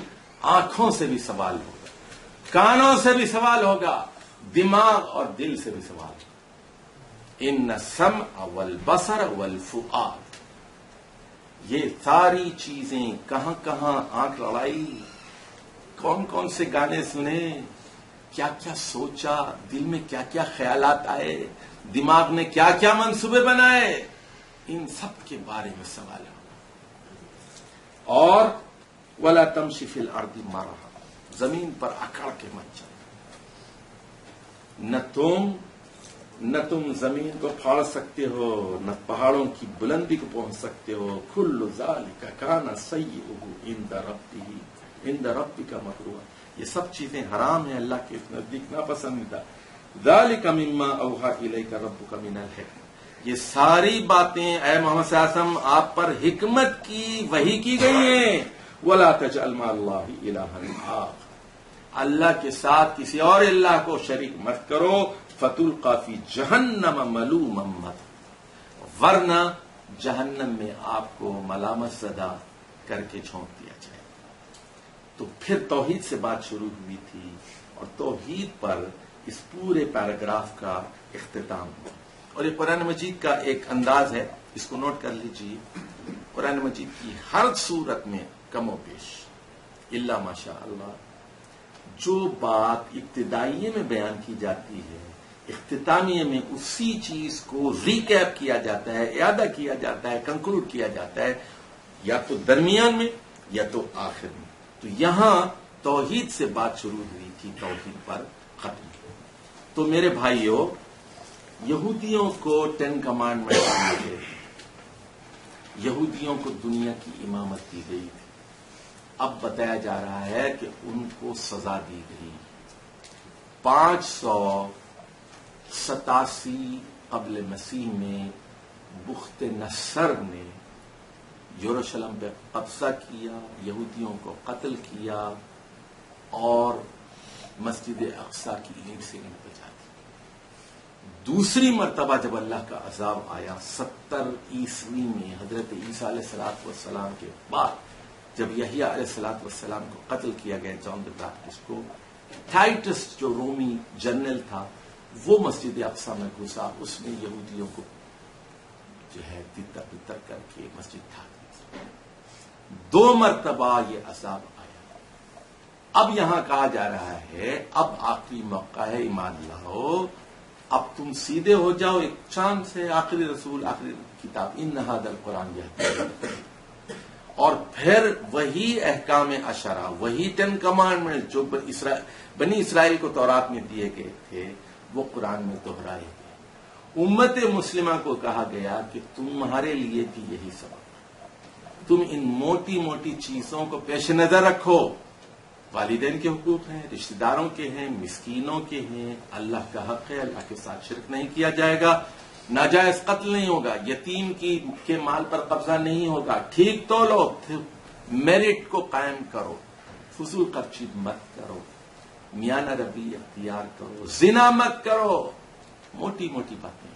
آنکھوں سے بھی سوال ہوگا, کانوں سے بھی سوال ہوگا, دماغ اور دل سے بھی سوال ہوگا. ان السمع والبصر والفؤاد, یہ ساری چیزیں کہاں کہاں آنکھ لڑائی, کون کون سے گانے سنے, کیا کیا سوچا, دل میں کیا کیا خیالات آئے, دماغ نے کیا کیا منصوبے بنائے, ان سب کے بارے میں سوال ہوگا. اور ولا تمشی فی الارض مرحا, زمین پر اکڑ کے مت چلو. نہ تم زمین کو پھاڑ سکتے ہو, نہ پہاڑوں کی بلندی کو پہنچ سکتے ہو. کل ذالک کان سیئہ عند ربک مکروہا. یہ سب چیزیں حرام ہیں, اللہ کے نزدیک ناپسندیدہ. ذالک مما اوحی الیک ربک من الحکمہ. یہ ساری باتیں اے محمد صلی اللہ علیہ وسلم آپ پر حکمت کی وحی کی گئی ہیں. ولا تجعل مع اللہ الہا آخر, اللہ کے ساتھ کسی اور اللہ کو شریک مت کرو. فتلقی فی جہنم ملوما مدحورا, ورنہ جہنم میں آپ کو ملامت زدہ کر کے جھونک دیا جائے. تو پھر توحید سے بات شروع ہوئی تھی, اور توحید پر اس پورے پیراگراف کا اختتام ہوا. اور یہ قرآن مجید کا ایک انداز ہے, اس کو نوٹ کر لیجیے. قرآن مجید کی ہر صورت میں کم و بیش الا ماشاء اللہ جو بات ابتدائیے میں بیان کی جاتی ہے, اختتامیہ میں اسی چیز کو ریکیپ کیا جاتا ہے, اعادہ کیا جاتا ہے, کنکلوڈ کیا جاتا ہے, یا تو درمیان میں یا تو آخر میں. تو یہاں توحید سے بات شروع ہوئی تھی, توحید پر ختم. تو میرے بھائیوں, یہودیوں کو 10 کمانڈمنٹ ملے, یہودیوں کو دنیا کی امامت دی گئی تھی. اب بتایا جا رہا ہے کہ ان کو سزا دی گئی. 587 قبل مسیح میں بخت نصر نے یروشلم پہ قبضہ کیا, یہودیوں کو قتل کیا, اور مسجد اقصی کی اینٹ سے اینٹ بجا دی. دوسری مرتبہ جب اللہ کا عذاب آیا 70 عیسوی میں, حضرت عیسیٰ علیہ السلام کے بعد, جب یحییٰ علیہ السلام کو قتل کیا گیا, جان دی بیپٹسٹ کو, ٹائٹس جو رومی جنرل تھا وہ مسجد اقصی میں گھسا، اس نے یہودیوں کو جو ہے تتر بتر کر کے مسجد ڈھا دی۔ 2 مرتبہ یہ عذاب آیا۔ اب یہاں کہا جا رہا ہے اب آخری موقع ہے، ایمان لاؤ، اب تم سیدھے ہو جاؤ ایک چاند سے، آخری رسول آخری کتاب ان ھذا القرآن یہدی، اور پھر وہی احکام عشرہ، وہی 10 کمانڈمنٹ جو بنی اسرائیل کو تورات میں دیے گئے تھے وہ قرآن میں دہرائے گئے۔ امت مسلمہ کو کہا گیا کہ تمہارے لیے بھی یہی سبق، تم ان موٹی موٹی چیزوں کو پیش نظر رکھو، والدین کے حقوق ہیں، رشتہ داروں کے ہیں، مسکینوں کے ہیں، اللہ کا حق ہے، اللہ کے ساتھ شرک نہیں کیا جائے گا، ناجائز قتل نہیں ہوگا، یتیم کے مال پر قبضہ نہیں ہوگا، ٹھیک تولو، میرٹ کو قائم کرو، فضول خرچی مت کرو، میانہ روی اختیار کرو، زنا مت کرو، موٹی موٹی باتیں،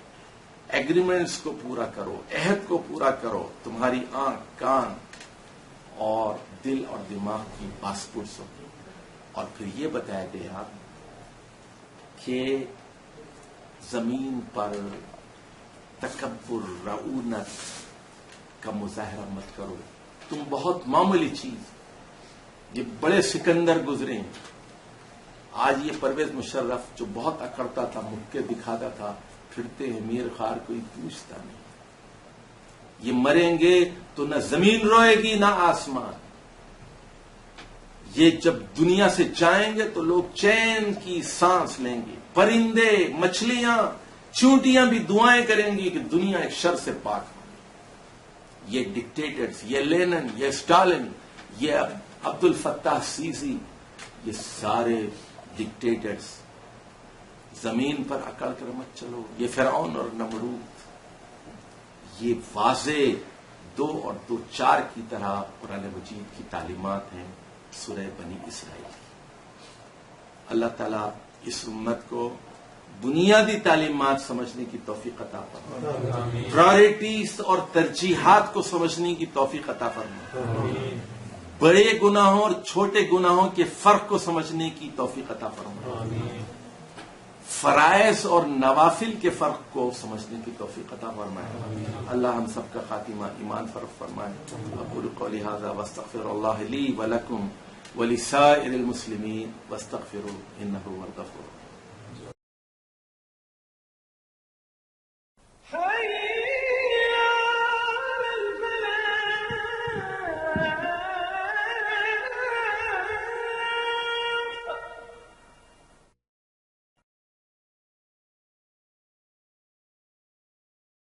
ایگریمنٹس کو پورا کرو، عہد کو پورا کرو، تمہاری آنکھ، کان اور دل اور دماغ کی پاسپورٹس ہوگی۔ اور پھر یہ بتایا گیا کہ زمین پر تکبر، رعونت کا مظاہرہ مت کرو، تم بہت معمولی چیز، یہ بڑے سکندر گزرے ہیں، آج یہ پرویز مشرف جو بہت اکڑتا تھا، مکے دکھاتا تھا، پھرتے ہیں میر خار، کوئی پوچھتا نہیں، یہ مریں گے تو نہ زمین روئے گی نہ آسمان، یہ جب دنیا سے جائیں گے تو لوگ چین کی سانس لیں گے، پرندے، مچھلیاں، چونٹیاں بھی دعائیں کریں گی کہ دنیا ایک شر سے پاک ہو۔ یہ ڈکٹیٹرز، یہ لینن، یہ اسٹالن، یہ عبد الفتاح سیسی، یہ سارے ڈکٹیٹرز، زمین پر اکڑ کر مت چلو، یہ فرعون اور نمرود، یہ واضح 2 اور 2 4 کی طرح قرآن مجید کی تعلیمات ہیں سورہ بنی اسرائیل۔ اللہ تعالیٰ اس امت کو بنیادی تعلیمات سمجھنے کی توفیق عطا فرمائے، پرائرٹیز اور ترجیحات کو سمجھنے کی توفیق عطا فرمائے، بڑے گناہوں اور چھوٹے گناہوں کے فرق کو سمجھنے کی توفیق عطا فرمائے، فرائض اور نوافل کے فرق کو سمجھنے کی توفیق عطا فرمائے۔ اللہ ہم سب کا خاتمہ ایمان فرق فرمائے۔ اقول قولی ھذا واستغفر اللہ لی ولکم ولسائر المسلمین واستغفروہ انہ هو الغفور۔